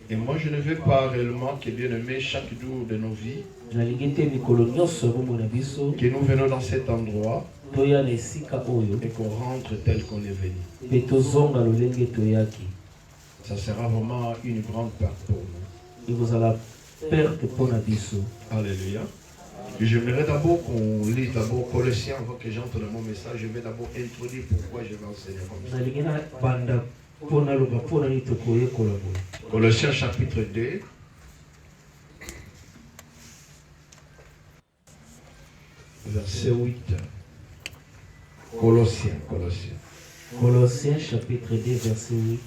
Et moi, je ne veux pas réellement que bien-aimé chaque jour de nos vies, que nous venons dans cet endroit et qu'on rentre tel qu'on est venu. Ça sera vraiment une grande perte pour nous. Alléluia. J'aimerais d'abord qu'on lise d'abord Colossiens avant que j'entre dans mon message. Je vais d'abord introduire pourquoi je vais enseigner comme ça. Colossiens chapitre 2. Verset 8. Colossiens chapitre 2 verset 8.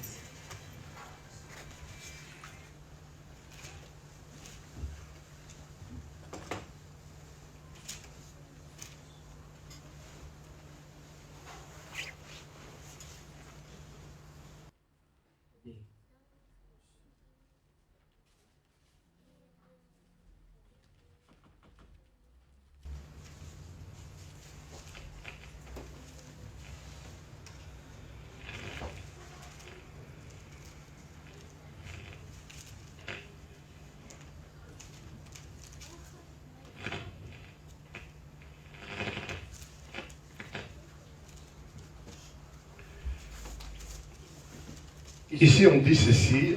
Ici on dit ceci,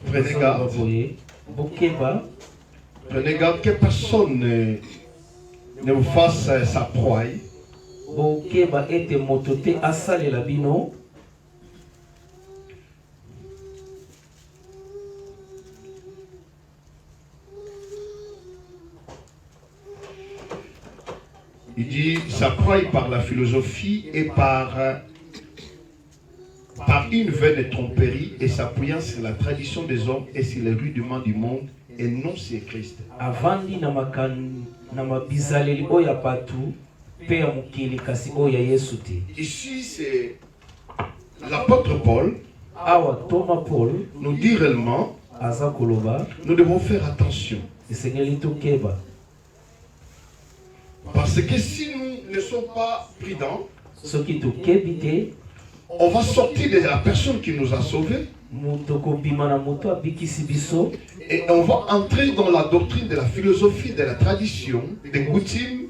prenez garde. Prenez garde que personne ne vous fasse sa proie. Il dit sa proie par la philosophie et par une vaine tromperie et s'appuyant sur la tradition des hommes et sur les rudiments du monde et non sur Christ. Ici c'est l'apôtre Paul nous dit réellement nous devons faire attention. Parce que si nous ne sommes pas prudents, on va sortir de la personne qui nous a sauvés et on va entrer dans la doctrine de la philosophie, de la tradition, des coutumes.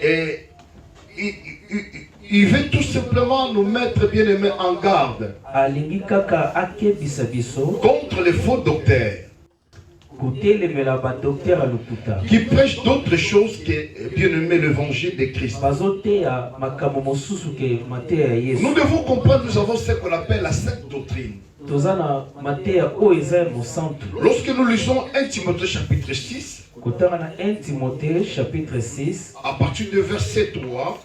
Et il veut tout simplement nous mettre bien aimés en garde contre les faux docteurs qui prêchent d'autres choses que bien aimé l'évangile de Christ. Nous devons comprendre, nous avons ce qu'on appelle la sainte doctrine. Lorsque nous lisons 1 Timothée chapitre 6, à partir du verset 3,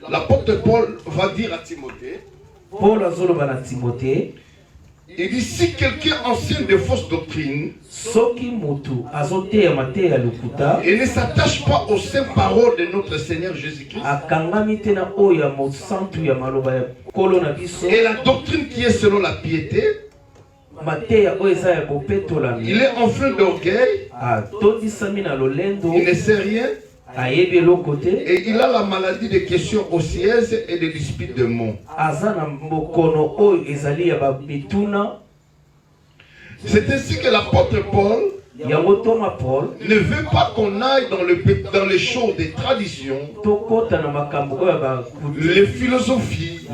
l'apôtre Paul va dire à Timothée, il dit si quelqu'un enseigne de fausses doctrines et ne s'attache pas aux saintes paroles de notre Seigneur Jésus-Christ et la doctrine qui est selon la piété, il est enfant d'orgueil, il ne sait rien et il a la maladie des questions osseuses et des disputes de mots. C'est ainsi que l'apôtre Paul ne veut pas qu'on aille dans les choses des traditions, les philosophies,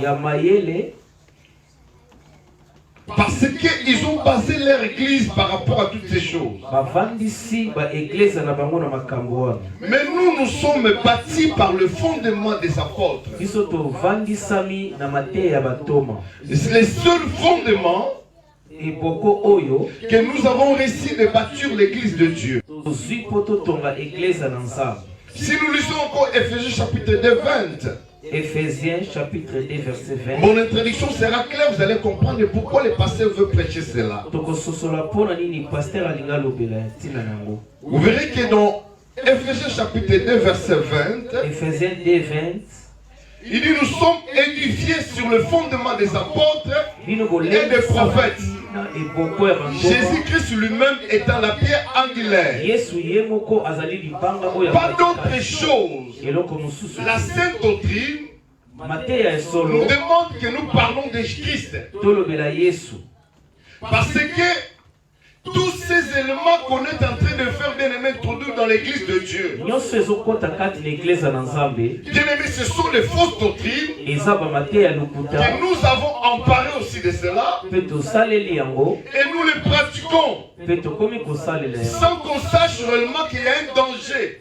parce qu'ils ont basé leur église par rapport à toutes ces choses. Mais nous sommes bâtis par le fondement des apôtres. C'est le seul fondement que nous avons réussi de bâtir l'église de Dieu. Si nous lisons encore Ephésiens chapitre 2, 20, Éphésiens chapitre 2 verset 20. Mon introduction sera claire, vous allez comprendre pourquoi le pasteur veut prêcher cela. Vous verrez que dans Éphésiens chapitre 2 verset 20, Éphésiens 2 20, il dit nous sommes édifiés sur le fondement des apôtres et des prophètes. Jésus-Christ lui-même étant la pierre angulaire. Pas d'autre chose. La sainte doctrine nous demande que nous parlons de Christ. Parce que tous ces éléments qu'on est en train de faire, bien aimé, introduire dans l'église de Dieu. Bien aimé, ce sont les fausses doctrines que nous avons emparé aussi de cela. Et nous les pratiquons sans qu'on sache réellement qu'il y a un danger.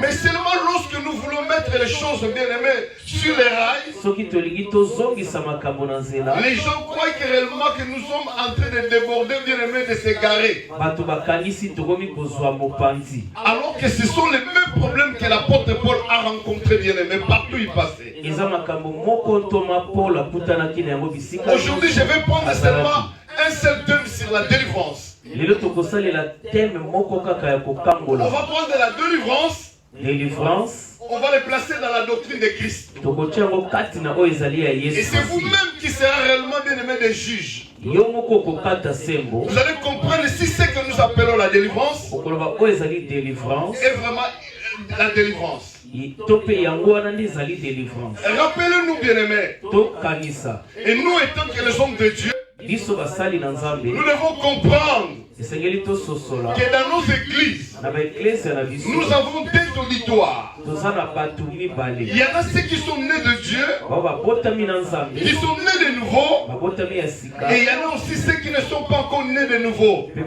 Mais seulement lorsque nous voulons mettre les choses, bien aimé, sur les rails, les gens croient que réellement que nous sommes en train de déborder, bien aimé, de s'égarer. Alors que ce sont les mêmes problèmes que l'apôtre Paul a rencontrés, bien aimé, partout il passait. Aujourd'hui, je vais prendre seulement un seul thème sur la délivrance. On va prendre la délivrance. On va les placer dans la doctrine de Christ. Et c'est vous-même qui serez réellement bien aimé des juges. Vous allez comprendre si c'est que nous appelons la délivrance est vraiment la délivrance. Rappelez-nous, bien aimés, et nous étant que les hommes de Dieu, nous devons comprendre que dans nos églises, nous avons des auditoires. Il y en a ceux qui sont nés de Dieu, qui sont nés de nouveau, et il y en a aussi ceux qui ne sont pas encore nés de nouveau, qui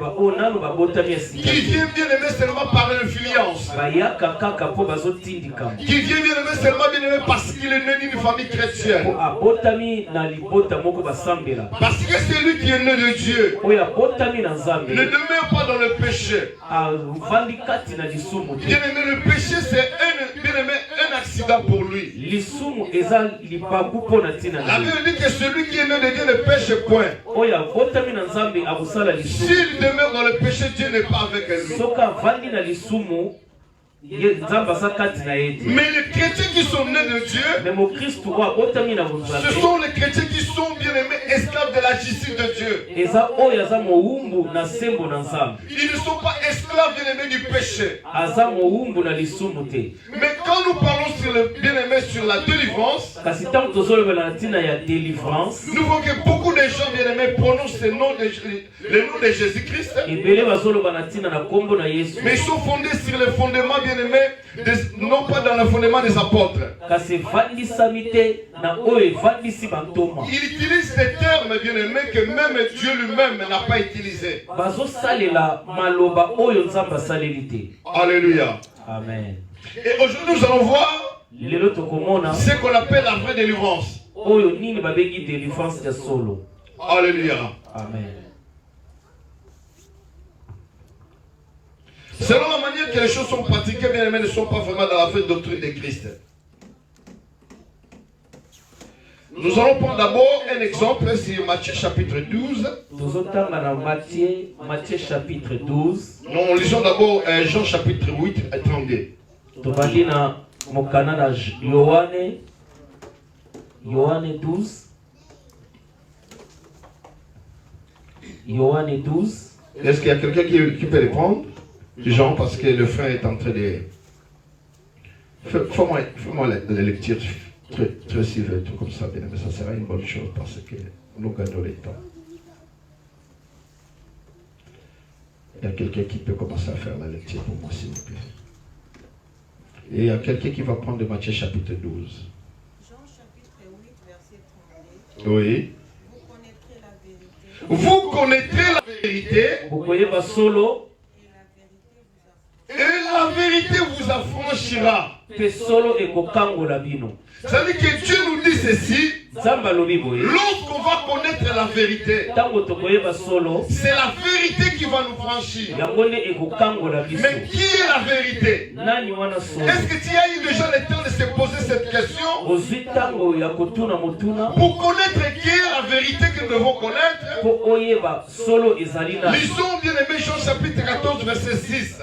viennent bien aimer seulement par l'influence, qui viennent bien aimer seulement bien aimer parce qu'il est né d'une famille chrétienne. Parce que c'est lui qui est né de Dieu ne demeure pas dans le péché. Bien aimé, le péché c'est un accident pour lui. La Bible dit que celui qui est né de Dieu ne pêche point. S'il demeure dans le péché, Dieu n'est pas avec lui. Mais les chrétiens qui sont nés de Dieu, ce sont les chrétiens qui sont bien aimés esclaves de la justice de Dieu. Ils ne sont pas esclaves bien aimés du péché. Mais quand nous parlons sur le bien aimé sur la délivrance, nous voyons que beaucoup de gens bien aimés prononcent le nom de Jésus-Christ. Mais ils sont fondés sur le fondement bien aimé, non pas dans le fondement des apôtres. Il utilise des termes bien aimés que même Dieu lui-même n'a pas utilisé. Alléluia. Amen. Et aujourd'hui nous allons voir ce qu'on appelle la vraie délivrance. Alléluia. Amen. Selon la manière que les choses sont pratiquées, bien aimés, ne sont pas vraiment dans la vraie doctrine de Christ. Nous allons prendre d'abord un exemple sur Matthieu chapitre 12. Matthieu chapitre 12. Nous lisons d'abord Jean chapitre 8 et 32. Yohane 12. Yohane 12. Est-ce qu'il y a quelqu'un qui peut les prendre? Jean, parce que le frère est en train de... Fais-moi la lecture très suivante, comme ça, bien, mais ça sera une bonne chose parce que nous gagnons le temps. Il y a quelqu'un qui peut commencer à faire la lecture pour moi, s'il vous plaît. Et il y a quelqu'un qui va prendre Matthieu chapitre 12. Jean chapitre 8, verset 32. Oui. Vous connaîtrez la vérité. Vous connaîtrez la vérité. Et la vérité vous affranchira. C'est-à-dire que Dieu nous dit ceci. Lorsqu'on va connaître la vérité, c'est la vérité qui va nous franchir. Mais qui est la vérité? Est-ce que tu as eu déjà le temps de se poser cette question? Pour connaître qui est la vérité que nous devons connaître, lisons bien aimé Jean chapitre 14 verset 6.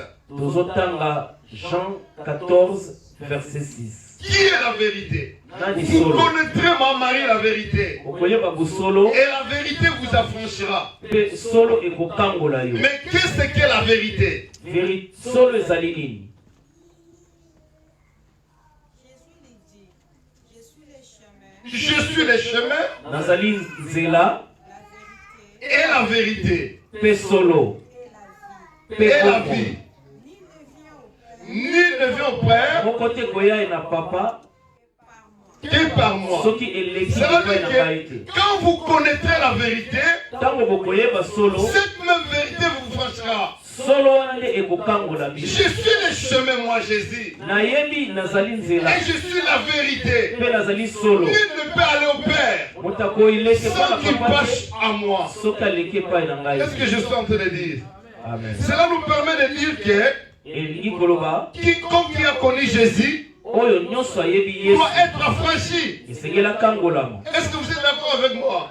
Jean 14 verset 6. Qui est la vérité? Vous connaîtrez ma Marie la vérité. Et la vérité vous affranchira. Mais qu'est-ce que la vérité? Je suis le chemin nazali nzela et la vérité pe solo et la vie. Nul ne vient au Père moko te koya na papa que par moi. soki eleki Ça veut na dire ngai que te quand vous connaîtrez la vérité, ntango bokoyeba solo cette même vérité vous franchira. solo wana nde ekokangola Je bino suis le chemin, moi Jésus. nayebi nazali nzela Et je suis la vérité. mpe nazali solo Nul ne peut aller au Père moto akoyileke sans mpona qu'il papa passe te à moi. soki aleki epai na ngai Qu'est-ce que je suis en train de dire? amen Cela nous permet de dire que elingi koloba quiconque qui a connu Jésus oyo nyonso ayebi yesu doit être affranchi. esengeli akangolama Est-ce que vous êtes d'accord avec moi?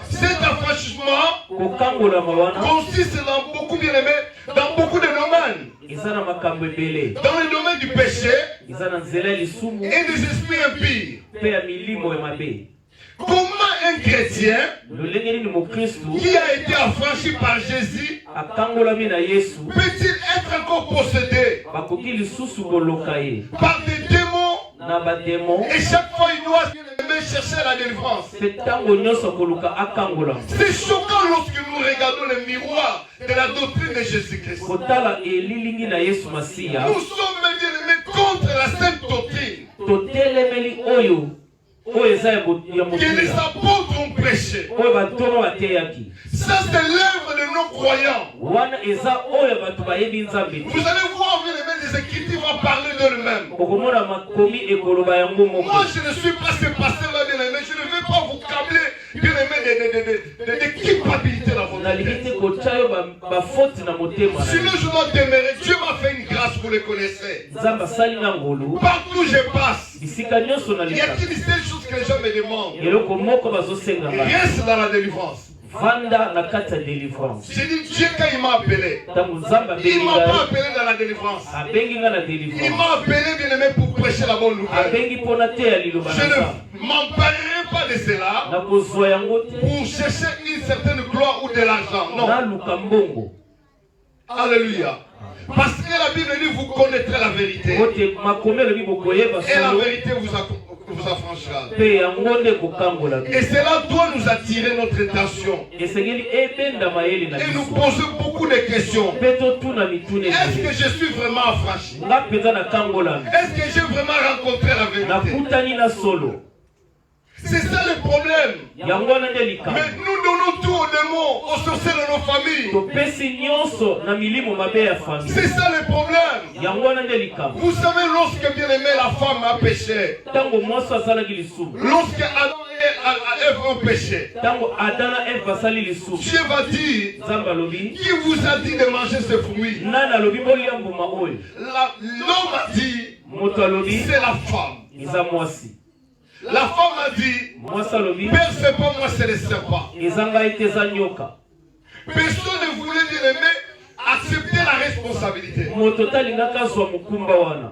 Cet affranchissement kokangolama wana consiste dans beaucoup, bien aimé, dans beaucoup de domaines. eza na makambo ebele Dans le domaine du péché eza na nzela ya lisumu et des esprits impurs. mpe ya milimo ya mabe Comment un chrétien lolenge nini mokristu qui a été affranchi par Jésus akangolami na yesu peut-il être encore possédé bakoki lisusu koloka ye par des démons? na bademo Et chaque fois, il doit même chercher la délivrance. mpe ntango nyonso koluka akangolama C'est choquant lorsque nous regardons le miroir de la doctrine de Jésus-Christ. kotala elilingi na yesu masiya Nous sommes bien aimés contre la sainte doctrine totelemeli oyo eza ya que les motuya apôtres ont prêché. oyo batono bateyaki Ça, c'est l'œuvre de nos croyants. wana eza oyo bato bayebi nzambe Vous allez voir, bien aimés, les Écritures vont parler d'eux-mêmes. okomona makomi ekoloba yango moko Moi, je ne suis pas ce pasteur-là, bien aimé. Je ne veux pas vous câbler, bien aimé, de culpabilité dans votre nalingi te tête. kotya yo bafoti na motema na Sinon, yo. je dois demeurer. Dieu m'a fait une grâce, vous le connaissez. nzambe asali na ngolu Partout où je passe, bisika nyonso il y a nalingaka une seule chose que les gens me demandent. eloko moko bazosenga ngai Reste dans la délivrance. vanda na kati ya délivrance J'ai dit, Dieu, quand il m'a appelé, ntango nzambe il abengi ne m'a pas ngai appelé dans la délivrance. abengi ngai na Il délivrance m'a appelé, bien aimé, pour prêcher la bonne nouvelle. abengi mpona te ya liloba Je na nzambe ne m'emparerai pas de cela nakozwa yango te pour chercher une certaine gloire ou de l'argent. Non. naluka mbongo Alléluia. Parce que la Bible dit, vous connaîtrez la vérité. ote makomi elobi bokoyeba Et la solo vérité vous affranchira. mpe yango nde kokangola bino Et cela doit nous attirer notre attention. esengeli ebenda mayele na Et nous biso poser beaucoup de questions. mpe totuna mituna Est-ce que ebele je suis vraiment affranchi? nga mpenza nakangolami Est-ce que j'ai vraiment rencontré la vérité? nakutani na solo C'est ça le problème. yango wana nde likambo Mais nous donnons tout aux démons, aux sorciers de nos familles. topesi nyonso na milimo mabe ya famille C'est ça le problème. yango wana nde likambo Vous savez, lorsque bien aimé la femme a péché, ntango mwasi asalaki lisumu lorsque Adam et Ève ont péché, ntango ada na eve basali lisumu Dieu va dire, nzambe alobi qui vous a dit de manger ce fruit? nani alobi bolia mbuma oyo L'homme a dit, moto alobi c'est la femme. eza mwasi La femme a dit, mwasi alobi Père, c'est pas moi, c'est le serpent. eza ngai te eza nyoka Personne ne voulait, bien aimé, accepter la responsabilité. moto talingaka azwa mokumba wana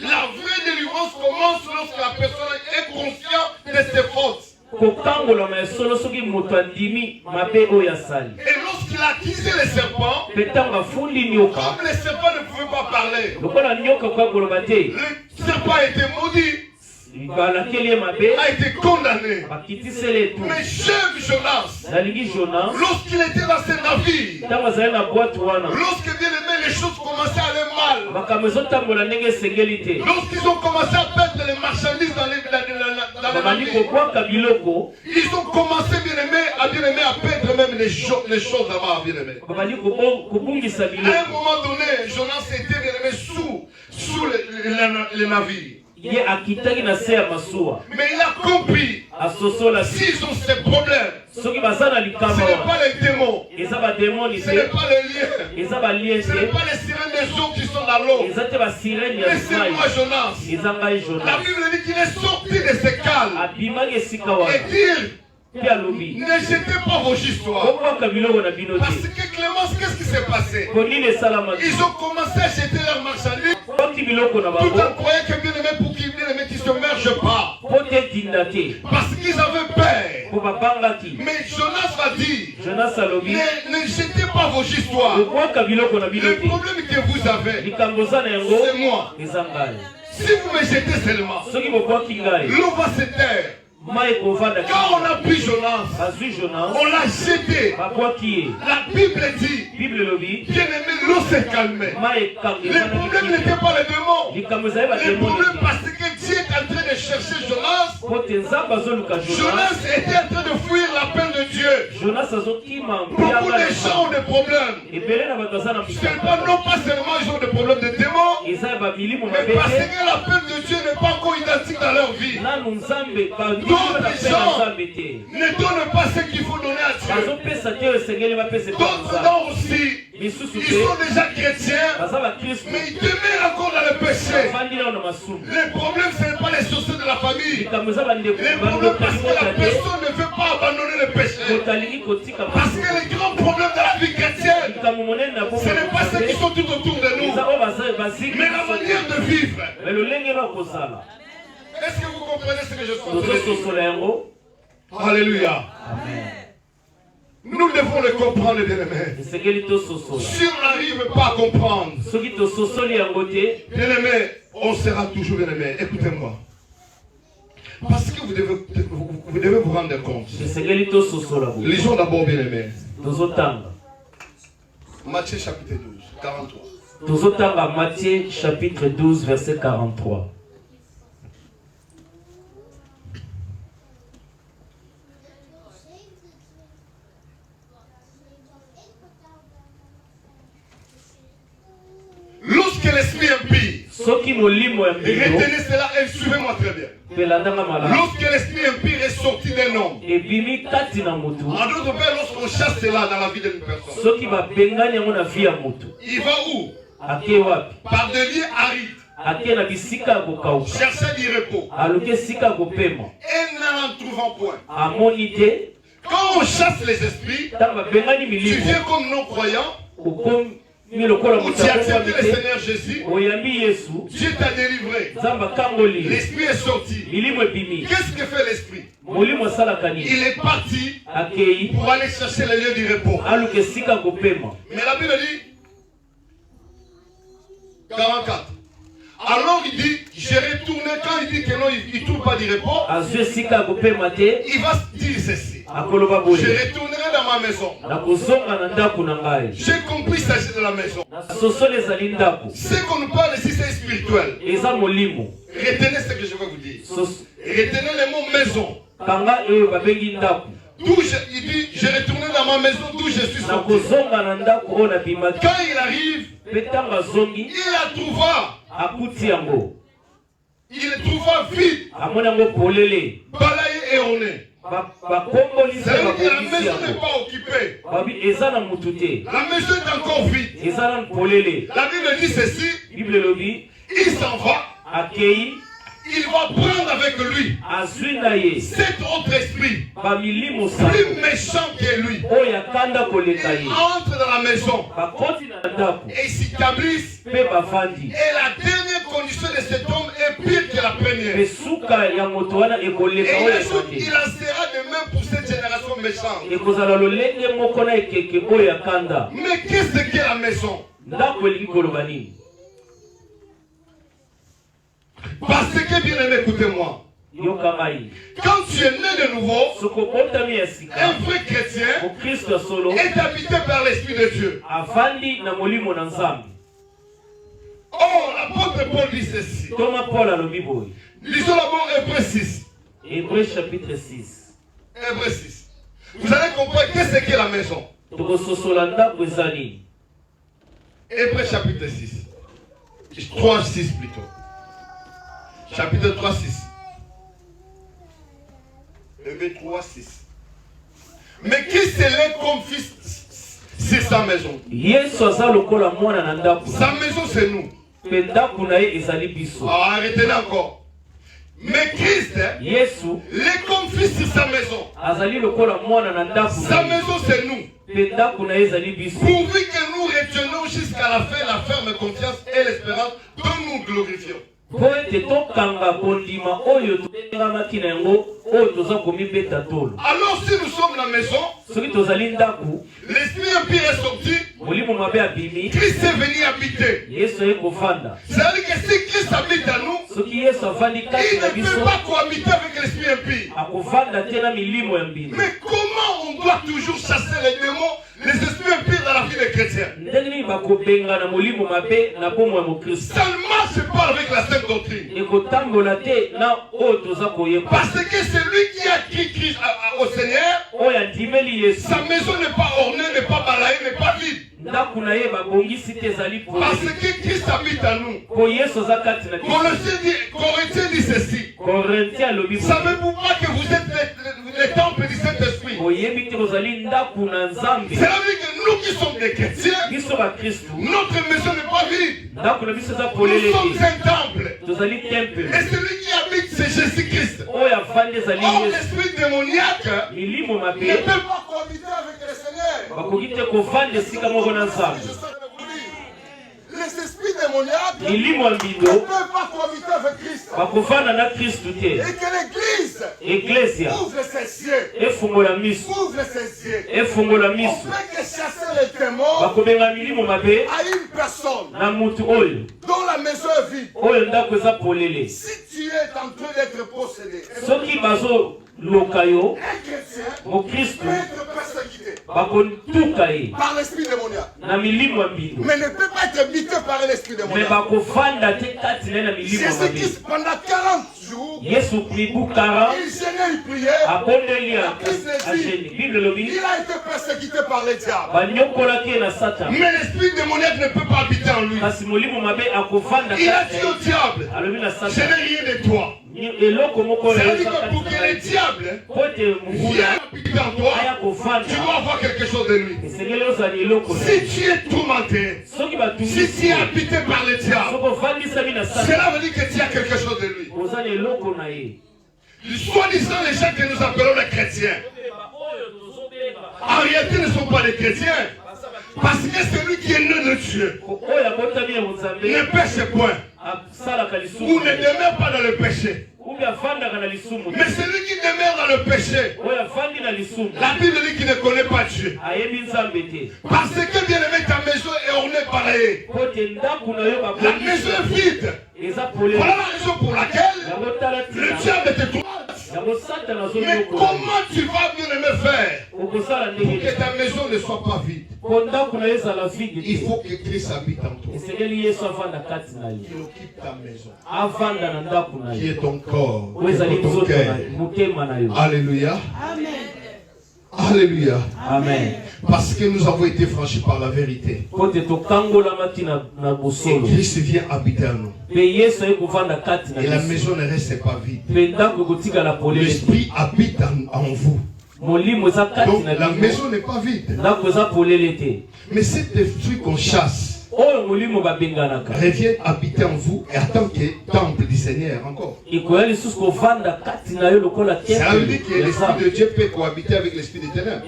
La vraie délivrance commence lorsque la personne est consciente de ses fautes. kokangolama ya solo soki moto andimi mabe oyo asali Et lorsqu'il a accusé les serpents, mpe ntango afundi nyoka comme les serpents ne pouvaient pas parler, lokola nyoka koya koloba te le serpent a été maudit, balakeli ye mabe a été condamné. bakitisele etu Mais j'aime Jonas. nalingi jonas Lorsqu'il était dans ses navires, ntango azali na bwate wana lorsque bien aimé, les choses commençaient à aller mal, makambo ezotambola ndenge esengeli te lorsqu'ils ont commencé à perdre les marchandises dans les babandi navires, kobwaka biloko ils ont commencé à perdre même les choses là-bas, bien aimé. babandi kobungisa À un biloko moment donné, Jonas était bien aimé sous les navires. ye akitaki na se ya masuwa Mais il a compris, asosola s'ils ont ces problèmes, soki baza na ce likama n'est wana pas les démons, eza bademoni ce n'est te pas les liens, eza balie ce n'est te pas les sirènes des eaux qui sont dans l'eau. eza te basirene ya Mais c'est mai moi, Jonas. eza ngai La jonas Bible dit qu'il est sorti de ces cales abimaki esika wana et dit, mpe alobi ne jetez pas vos histoires. kobwaka biloko na bino Parce te que Clémence, qu'est-ce qui s'est passé? po nini esalamaki Ils ont commencé à jeter leurs marchandises bwaki biloko na tout bango en croyant que bien aimé pour qu'ils se mergent pas. po te etinda te Parce qu'ils avaient peur. po babangaki Mais Jonas va dire, jonas alobi ne jetez pas vos histoires. kobwaka biloko na bino Le te problème que vous avez, likambo oza na yango c'est moi. eza ngai Si vous me jetez seulement, soki bobwaki ngai l'eau va se taire. Quand on a pris Jonas, on l'a jeté. La Bible dit, bien aimé, l'eau s'est calmée. Les problèmes n'étaient pas les démons. Les problèmes parce que Dieu est en train de chercher Jonas. Jonas était en train de fuir l'appel de Dieu. Beaucoup de gens ont des problèmes. Non pas seulement ils ont des problèmes de démons, mais parce que l'appel de Dieu n'est pas encore identique dans leur vie. D'autres gens ne donnent pas ce qu'il faut donner à Dieu. D'autres gens aussi, ils sont déjà chrétiens, mais ils demeurent encore dans le péché. Le problème, ce n'est pas les sources de la famille. Le problème, parce que la personne ne veut pas abandonner le péché. Parce que les grands problèmes de la vie chrétienne, ce n'est pas ceux qui sont tout autour de nous, mais la manière de vivre. Est-ce que vous comprenez ce que je suis en train de dire? Alléluia. Amen. Nous devons le comprendre, bien-aimés. Si on n'arrive pas à comprendre, bien-aimés, on sera toujours bien-aimés. Écoutez-moi. Parce que vous devez vous rendre compte. Lisons d'abord, bien-aimés. Matthieu chapitre 12, 43. Matthieu chapitre 12, verset 43. Lorsque l'esprit impie, retenez cela et suivez-moi très bien. Lorsque l'esprit impie est sorti d'un homme, en d'autres termes, lorsqu'on chasse cela dans la vie d'une personne, il va où? Par des lieux arides, chercher du repos, et n'en trouvant point. Quand on chasse les esprits, tu viens comme non-croyant, où tu as accepté le Seigneur Jésus, Dieu t'a délivré, l'esprit est sorti. Qu'est-ce que fait l'esprit? Il est parti pour aller chercher le lieu du repos. Mais la Bible dit 44. Alors il dit, j'ai retourné. Quand il dit que non, il ne trouve pas du repos, il va dire ceci. Je retournerai dans ma maison. J'ai compris ça de la maison. Ce qu'on nous parle ici, c'est spirituel. Retenez ce que je vais vous dire. Retenez le mot maison. Il dit, j'ai retourné dans ma maison d'où je suis sorti. Quand il arrive, il la trouva. Il le trouva vide, balayé et erroné. C'est-à-dire que la maison n'est pas occupée. La maison est encore vide. La Bible dit ceci. Il s'en va. Il va prendre avec lui cet autre esprit plus méchant que lui. Il entre dans la maison et s'établissent. Et la dernière condition de cet homme est pire que la première. Et il en sera de même pour cette génération méchante. Mais qu'est-ce que la maison? Parce que, bien aimé, écoutez-moi. Quand tu es né de nouveau, un vrai chrétien est habité par l'Esprit de Dieu. Oh, l'apôtre Paul dit ceci. Lisons d'abord Hébreux 6. Hébreux chapitre 6. Hébreux 6. Vous allez comprendre qu'est-ce que la maison. Hébreux chapitre 6. 3, 6 plutôt. Chapitre 3, 6. Hébreux 3, 6. Mais qui s'élève comme fils, c'est sa maison. Sa maison, c'est nous. Arrêtez encore. Mais Christ, les comme fils, c'est sa maison. Sa maison, c'est nous. Pourvu que nous retiennons jusqu'à la fin la ferme confiance et l'espérance dont nous glorifions. Alors si nous sommes la maison, l'esprit impie est sorti, Christ est venu habiter. C'est-à-dire que si Christ habite à nous, Ce qui est ça va Il ne peut pas cohabiter avec l'esprit impie. Mais comment on doit toujours chasser les démons, les esprits impies dans la vie des chrétiens? Ça ne marche pas avec la sainte doctrine. Parce que celui qui a crié Christ au Seigneur, sa maison n'est pas ornée, n'est pas balayée, n'est pas vide. Parce que Christ habite à nous. Corinthiens dit ceci. Savez-vous pas que vous êtes les temples du Saint-Esprit? C'est la vie que nous qui sommes des chrétiens, notre maison n'est pas vide. Nous sommes un temple. Et celui qui habite, c'est Jésus-Christ. Or, l'esprit démoniaque ne peut pas cohabiter avec le Seigneur. Les esprits démoniaques ne peuvent pas cohabiter avec Christ. Et que l'Église ouvre ses yeux. Ouvre ses yeux. On fait que chasser les démons à une personne dont la maison est vide. Si tu es en train d'être possédé, un chrétien peut être persécuté par l'esprit démoniaque. Mais ne peut pas être habité par l'esprit démoniaque. Jésus-Christ, pendant 40 jours, il gênait, il priait. Il a été persécuté par les diables. Mais l'esprit démoniaque ne peut pas habiter en lui. Il a dit au diable, je n'ai rien de toi. C'est-à-dire que pour que le diable vienne habiter en toi, tu dois avoir quelque chose de lui. Si tu es tourmenté, si tu es habité par le diable, cela veut dire que tu as quelque chose de lui. Soi-disant les gens que nous appelons les chrétiens, en réalité ne sont pas des chrétiens. Parce que celui qui est né de Dieu ne pêche point ou ne demeure pas dans le péché. Mais celui qui demeure dans le péché, la Bible dit qu'il ne connaît pas Dieu. Parce que bien aimé, ta maison est ornée par la maison est vide. Voilà la raison pour laquelle le diable te tourmente. Mais comment tu vas bien aimer faire pour que ta maison ne soit pas vide? Il faut que Christ habite en toi. Qu'il occupe ta maison, qui est ton corps, qui est ton cœur. Alléluia. Amen. Alléluia. Amen. Parce que nous avons été franchis par la vérité. Et Christ vient habiter en nous. Et la maison ne reste pas vide. L'esprit habite en vous. Donc la maison n'est pas vide. Mais cet esprit qu'on chasse revient habiter en vous et en tant que temple du Seigneur encore. Ça veut dire que l'esprit de Dieu peut cohabiter avec l'esprit des ténèbres.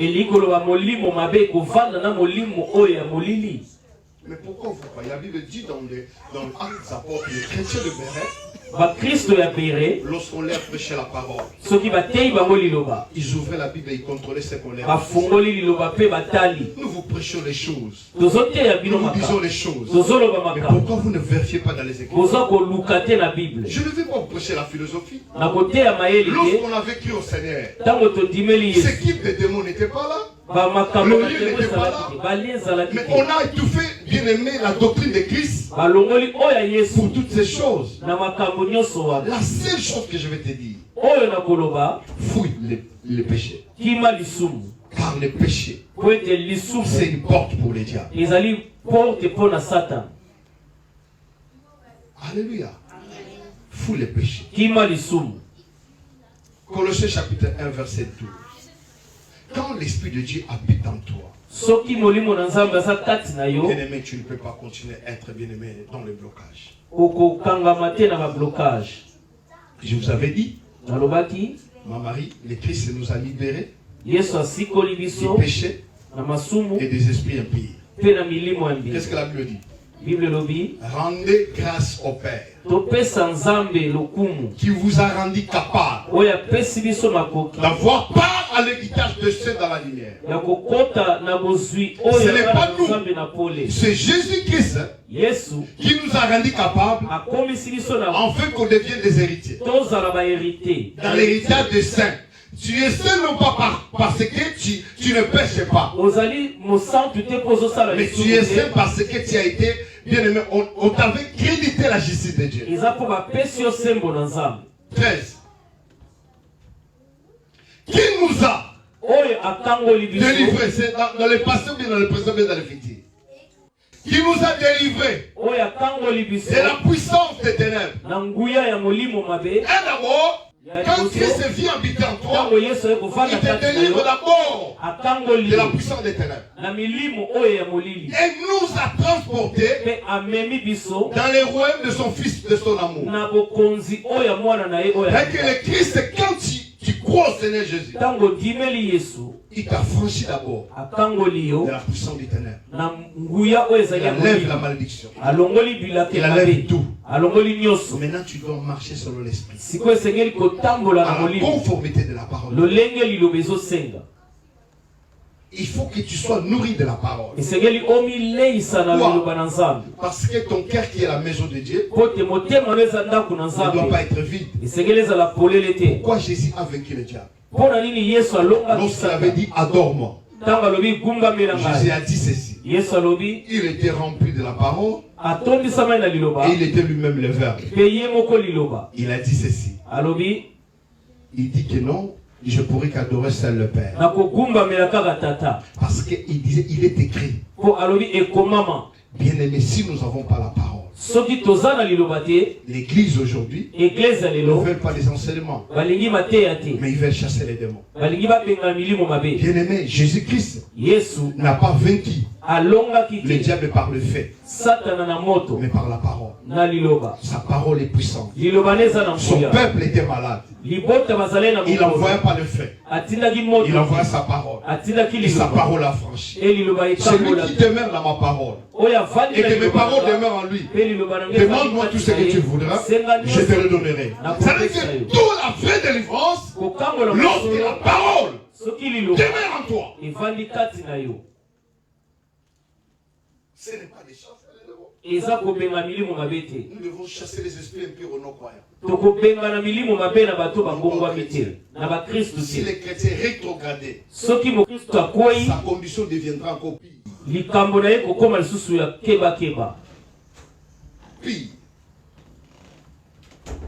Mais pourquoi vous croyez? La Bible dit dans l'Acte des Apôtres, les chrétiens de Béret, lorsqu'on leur prêchait la parole, ils ouvraient la Bible et ils contrôlaient ce qu'on leur disait. Nous vous prêchons les choses. Nous vous disons les choses. Mais pourquoi vous ne vérifiez pas dans les Écritures? Je ne vais pas vous prêcher la philosophie. Lorsqu'on a vécu au Seigneur, ce type de démons n'était pas là. Le lieu n'était pas là. Mais on a étouffé, bien aimé, la doctrine de Christ pour toutes ces choses. La seule chose que je vais te dire, fouille les péchés. Car les péchés, c'est une porte pour les diables. Alléluia. Fouille les péchés. Colossiens chapitre 1 verset 12. Quand l'Esprit de Dieu habite en toi, bien-aimé, tu ne peux pas continuer à être bien-aimé dans le blocage. Je vous avais dit, ma Marie, le Christ nous a libérés du péché et des esprits impies. Qu'est-ce que la Bible dit? Rendez grâce au Père qui vous a rendu capable d'avoir part à l'héritage de ceux dans la lumière. Ce n'est pas nous. C'est Jésus-Christ qui nous a rendus capables afin qu'on devienne des héritiers. Dans l'héritage des saints. Tu es seul non pas parce que tu ne pêches pas. Mais tu es seul parce que tu as été bien aimé. On t'avait crédité la justice de Dieu. 13. Qui nous a délivrés? C'est dans le passé ou bien dans le présent ou bien dans le futur? Qui nous a délivrés de la puissance des ténèbres. Et d'abord, quand Christ vient habiter en toi, il te délivre d'abord de la puissance des ténèbres. Et nous a transportés dans les royaumes de son Fils, de son amour. Et que le Christ, quand tu crois au Seigneur Jésus, il t'a franchi d'abord de la puissance des ténèbres. Il enlève la malédiction. Il enlève tout. Maintenant tu dois marcher selon l'esprit. À la conformité de la parole. Il faut que tu sois nourri de la parole. Pourquoi? Parce que ton cœur qui est la maison de Dieu ne doit pas être vide. Pourquoi Jésus a vaincu le diable? Lorsqu'il avait dit adore-moi, Jésus a dit ceci. Il était rempli de la parole et il était lui-même le verbe. Il a dit ceci. Il dit que non, je pourrais qu'adorer seul le Père. Parce qu'il disait, il est écrit. Bien aimé, si nous n'avons pas la parole, l'église aujourd'hui ne veut pas les enseignements, mais ils veulent chasser les démons. Bien aimé, Jésus-Christ n'a pas vaincu le diable par le fait, mais par la parole. Sa parole est puissante. Son peuple était malade. Il n'envoyait pas le fait. Il envoyait sa parole. Et sa parole a franchi. Celui qui demeure dans ma parole et que mes paroles demeurent en lui, demande-moi tout ce que tu voudras, je te le donnerai. Ça veut dire que toute la vraie délivrance, lorsque la parole demeure en toi, ce n'est pas des choses. Nous devons chasser les esprits impurs aux non-croyants. Si les chrétiens rétrogradés, sa condition deviendra encore pire.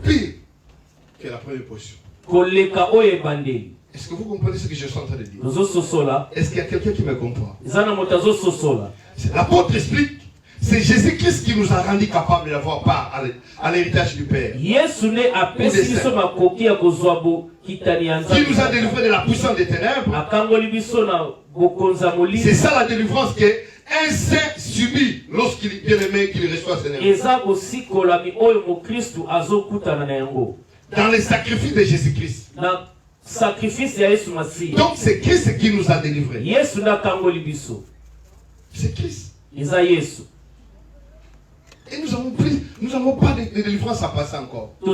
Pire que la première position. Est-ce que vous comprenez ce que je suis en train de dire? Est-ce qu'il y a quelqu'un qui me comprend? L'apôtre explique. C'est Jésus-Christ qui nous a rendu capables d'avoir part à l'héritage du Père. Qui nous a délivrés de la puissance des ténèbres. C'est ça la délivrance qu'un saint subit lorsqu'il est bien aimé, qu'il reçoit Seigneur. Dans les sacrifices de Jésus-Christ. Donc c'est Christ qui nous a délivrés. C'est Christ. Et nous n'avons pas de délivrance à passer encore. Si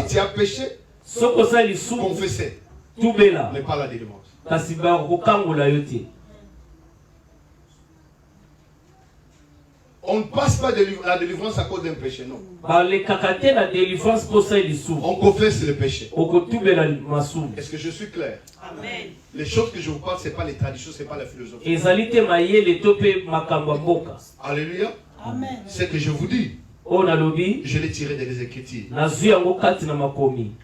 tu as péché, confessez. Mais pas la délivrance. On ne passe pas de la délivrance à cause d'un péché, non. On confesse le péché. Est-ce que je suis clair? Amen. Les choses que je vous parle, ce n'est pas les traditions, ce n'est pas la philosophie. Alléluia. Amen. Ce que je vous dis, je l'ai tiré des Écritures.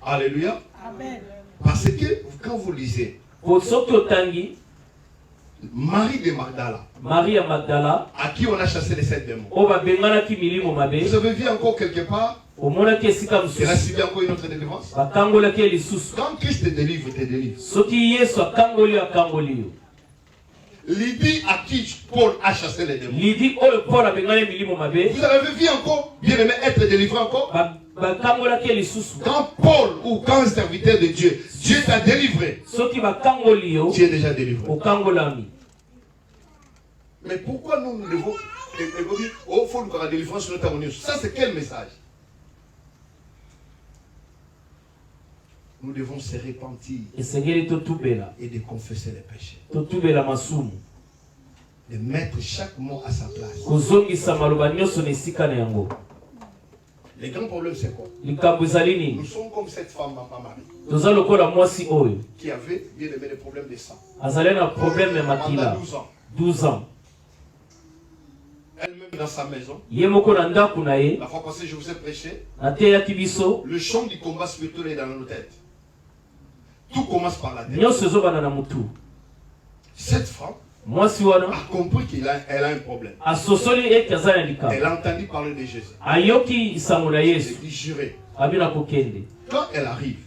Alléluia. Amen. Parce que quand vous lisez Marie de Magdala, à qui on a chassé les 7 démons. Vous avez vu encore quelque part qu'il a subi encore une autre délivrance. Quand Christ te délivre, il te délivre. Lydie à qui Paul a chassé les démons. Vous avez vu encore, bien aimé, être délivré encore. Quand Paul ou quand un serviteur de Dieu, Dieu t'a délivré, tu es déjà délivré. Mais pourquoi nous devons dire, oh, il faut nous la délivrance notamment. Ça, c'est quel message? nous devons se repentir et de confesser les péchés. De mettre chaque mot à sa place. Les grands problèmes, c'est quoi? Nous sommes comme cette femme, ma Marie, qui avait bien aimé les problèmes de sang. Pendant 12 ans. Elle-même dans sa maison. La fois passée, je vous ai prêché. Le champ du combat spirituel est dans nos têtes. Tout commence par la tête. Cette femme a compris qu'elle a un problème. Elle a entendu parler de Jésus. Elle dit jurer. Quand elle arrive,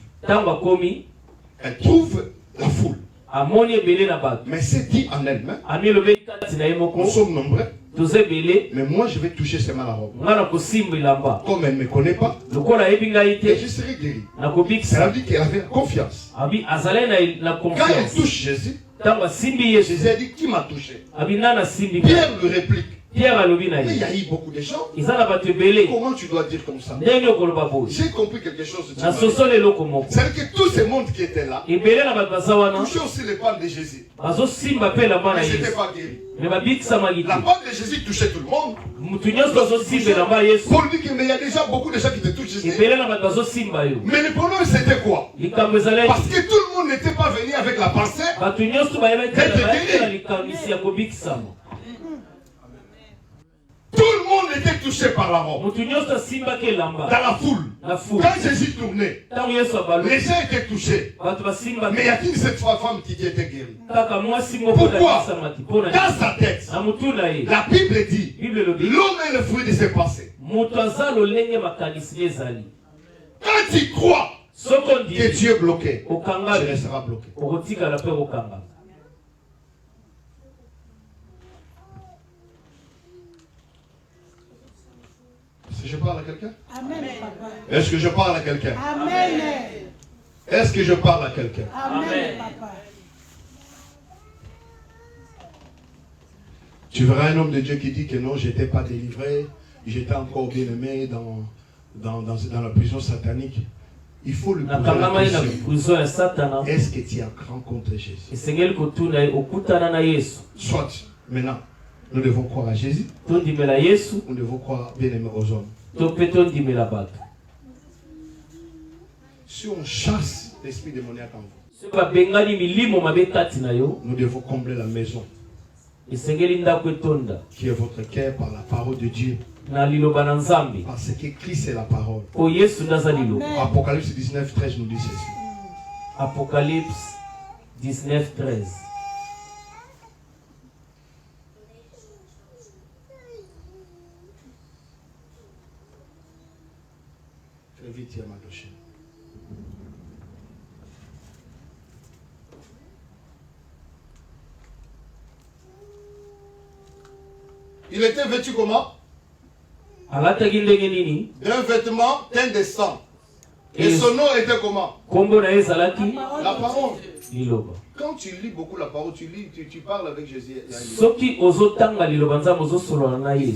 elle trouve la foule. Mais c'est dit en elle-même. Nous sommes nombreux. Mais moi je vais toucher ses malheureux. Comme elle ne me connaît pas, et je serai guéri. Elle a dit qu'elle avait confiance. Quand elle touche Jésus, Jésus a dit qui m'a touché. Pierre lui réplique. Mais il y a eu beaucoup de gens. Comment tu dois dire comme ça? J'ai compris quelque chose. C'est que tous ces mondes qui étaient là touchaient aussi les palmes de Jésus. Mais c'était pas guéri. La palme de Jésus touchait tout le monde. Pour lui dire mais il y a déjà beaucoup de gens qui te touchent Jésus. Mais le problème c'était quoi? Parce que tout le monde n'était pas venu avec la pensée d'être guéri. Tout le monde était touché par la mort. Dans la foule. Quand Jésus tournait, les gens étaient touchés. Mais y a-t-il cette femme qui était guérie? Pourquoi? Dans sa tête, la Bible dit l'homme est le fruit de ses pensées. Quand tu crois que Dieu est bloqué, tu resteras bloqué. Est-ce que je parle à quelqu'un? Amen. Est-ce que je parle à quelqu'un? Amen. Est-ce que je parle à quelqu'un? Amen. Tu verras un homme de Dieu qui dit que non, je n'étais pas délivré, j'étais encore bien aimé dans la prison satanique. Il faut lui poser la question. Est-ce que tu as rencontré Jésus? Soit maintenant. Nous devons croire à Jésus. Nous devons croire bien aimé aux hommes. Si on chasse l'esprit démoniaque en vous, nous devons combler la maison qui est votre cœur par la parole de Dieu. Parce que Christ est la parole. Apocalypse 19, 13 nous dit ceci. Apocalypse 19, 13. Vite, il y a ma cloche. Il était vêtu comment? D'un vêtement teint de sang. Et son nom était comment? La parole. Quand tu lis beaucoup la parole, tu parles avec Jésus. Il faut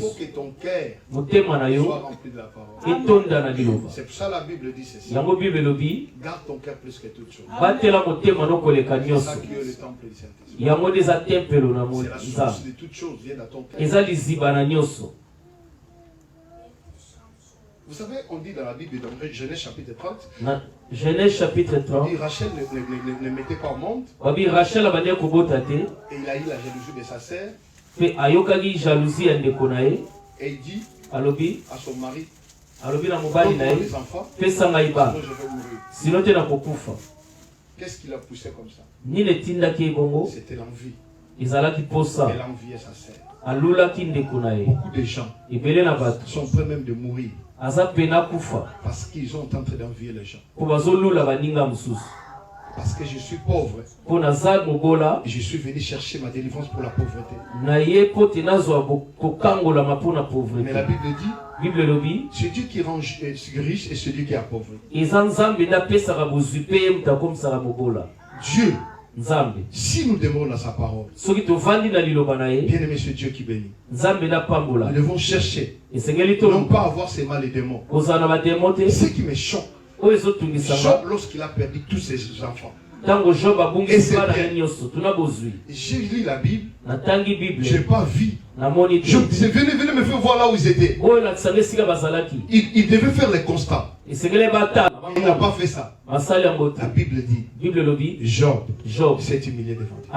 que ton cœur soit rempli de la parole. C'est pour ça que la Bible dit ceci. Garde ton cœur plus que toute chose. C'est ça qui est le temple du Saint-Esprit. C'est la source de toute chose, vient dans ton cœur. Vous savez, on dit dans la Bible, dans Genèse chapitre 30, Genèse chapitre 30, on dit Rachel ne mettait pas au monde. Et il a eu la jalousie de sa sœur. Et il dit à son mari, donne-moi les enfants, sinon je vais mourir. Qu'est-ce qui l'a poussé comme ça? C'était l'envie. Elle enviait sa sœur. Beaucoup de gens sont prêts même de mourir parce qu'ils ont tenté d'envier les gens. Parce que je suis pauvre. Je suis venu chercher ma délivrance pour la pauvreté. Mais la Bible dit, c'est Dieu qui rend riche et c'est Dieu qui appauvrit. Dieu, si nous demeurons dans sa parole, bien aimé ce Dieu qui bénit, nous devons chercher, non pas avoir ces mal et démons. Ce qui me choque Job, lorsqu'il a perdu tous ses enfants. Et c'est bien. J'ai lu la Bible. Je n'ai pas vu. Je me disais, venez me faire voir là où ils étaient. Il devait faire les constats. Il n'a pas fait ça. La Bible dit, Job s'est humilié devant Dieu.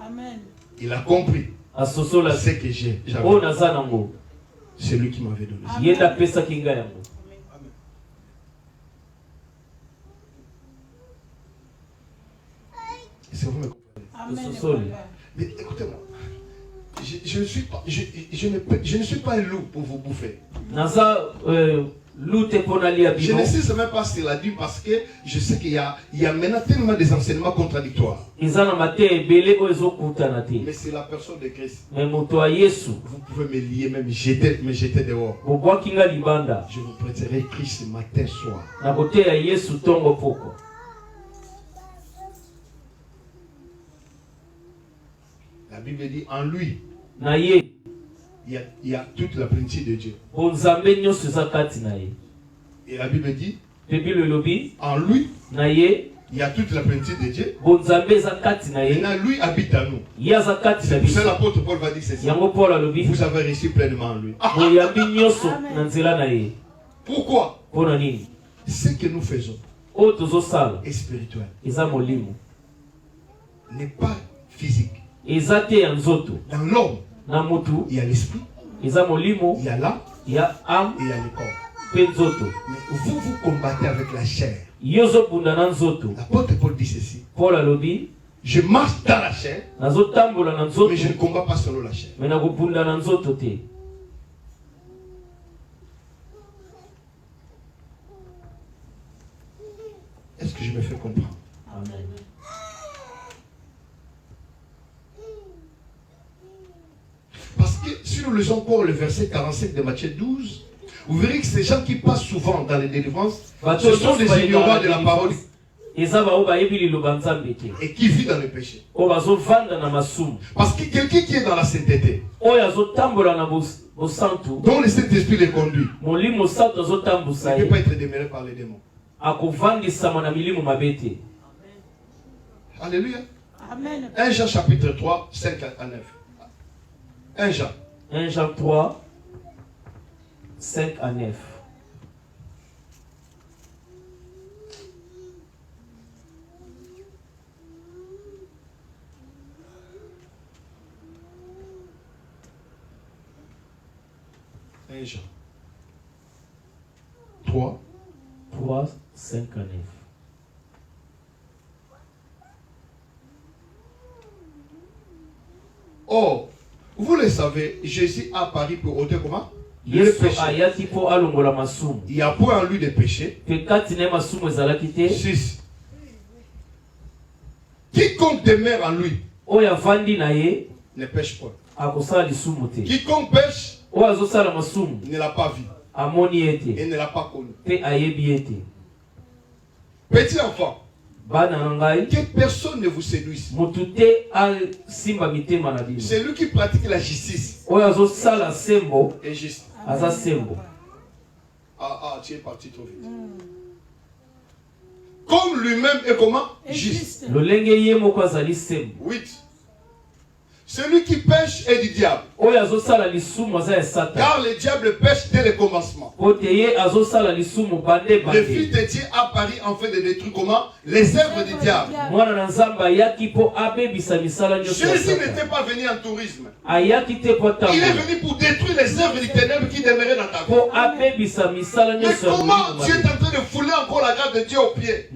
Amen. Il a compris ce que j'avais. C'est lui qui m'avait donné. Est-ce que vous me comprenez? Amen. Mais écoutez-moi, je ne suis pas un loup pour vous bouffer. Je ne sais même pas s'il a dit parce que je sais qu'il y a maintenant tellement des enseignements contradictoires. Mais c'est la personne de Christ. Vous pouvez me lier, même me jeter dehors. Je vous prêterai Christ matin, soir. La Bible dit en lui, il y a toute la plénitude de Dieu. Et la Bible dit, en lui, il y a toute la plénitude de Dieu. Maintenant, lui habite à nous. C'est pour ça que l'apôtre Paul va dire ceci. Vous avez reçu pleinement en lui. Pourquoi? Ce que nous faisons est spirituel. N'est pas physique. Dans l'homme, il y a l'esprit, il y a l'âme et il y a le corps. Mais vous combattez avec la chair. L'apôtre Paul dit ceci. Je marche dans la chair, mais je ne combats pas selon la chair. Est-ce que je me fais comprendre? Amen. Parce que si nous lisons encore le verset 45 de Matthieu 12, vous verrez que ces gens qui passent souvent dans les délivrances, ce sont des ignorants de la parole et qui vivent dans le péché. Parce que quelqu'un qui est dans la sainteté, dont le Saint-Esprit les conduit, ne peut pas être demeuré par les démons. Alléluia. Amen. 1 Jean chapitre 3, 5 à 9. 1 Jean. 1 Jean 3, 5 à 9. Jean 3, 5 à 9. Oh, vous le savez, Jésus a apparu pour ôter comment? Le péché. Il n'y a point en lui de péché. 6. Quiconque demeure en lui ne pêche point. Quiconque pêche ne l'a pas vu et ne l'a pas connu. Petit enfant, que personne ne vous séduise. C'est lui qui pratique la justice. Et juste. Tu es parti trop vite. Comme lui-même est comment? Juste. 8. Celui qui pêche est du diable. Car le diable pêche dès le commencement. Le Fils de Dieu apparu en fait de détruire comment? Les œuvres du diable. Jésus n'était pas venu en tourisme. Il est venu pour détruire les œuvres du ténèbre qui demeuraient dans ta vie. Mais comment tu es en train de fouler encore la grâce de Dieu aux pieds?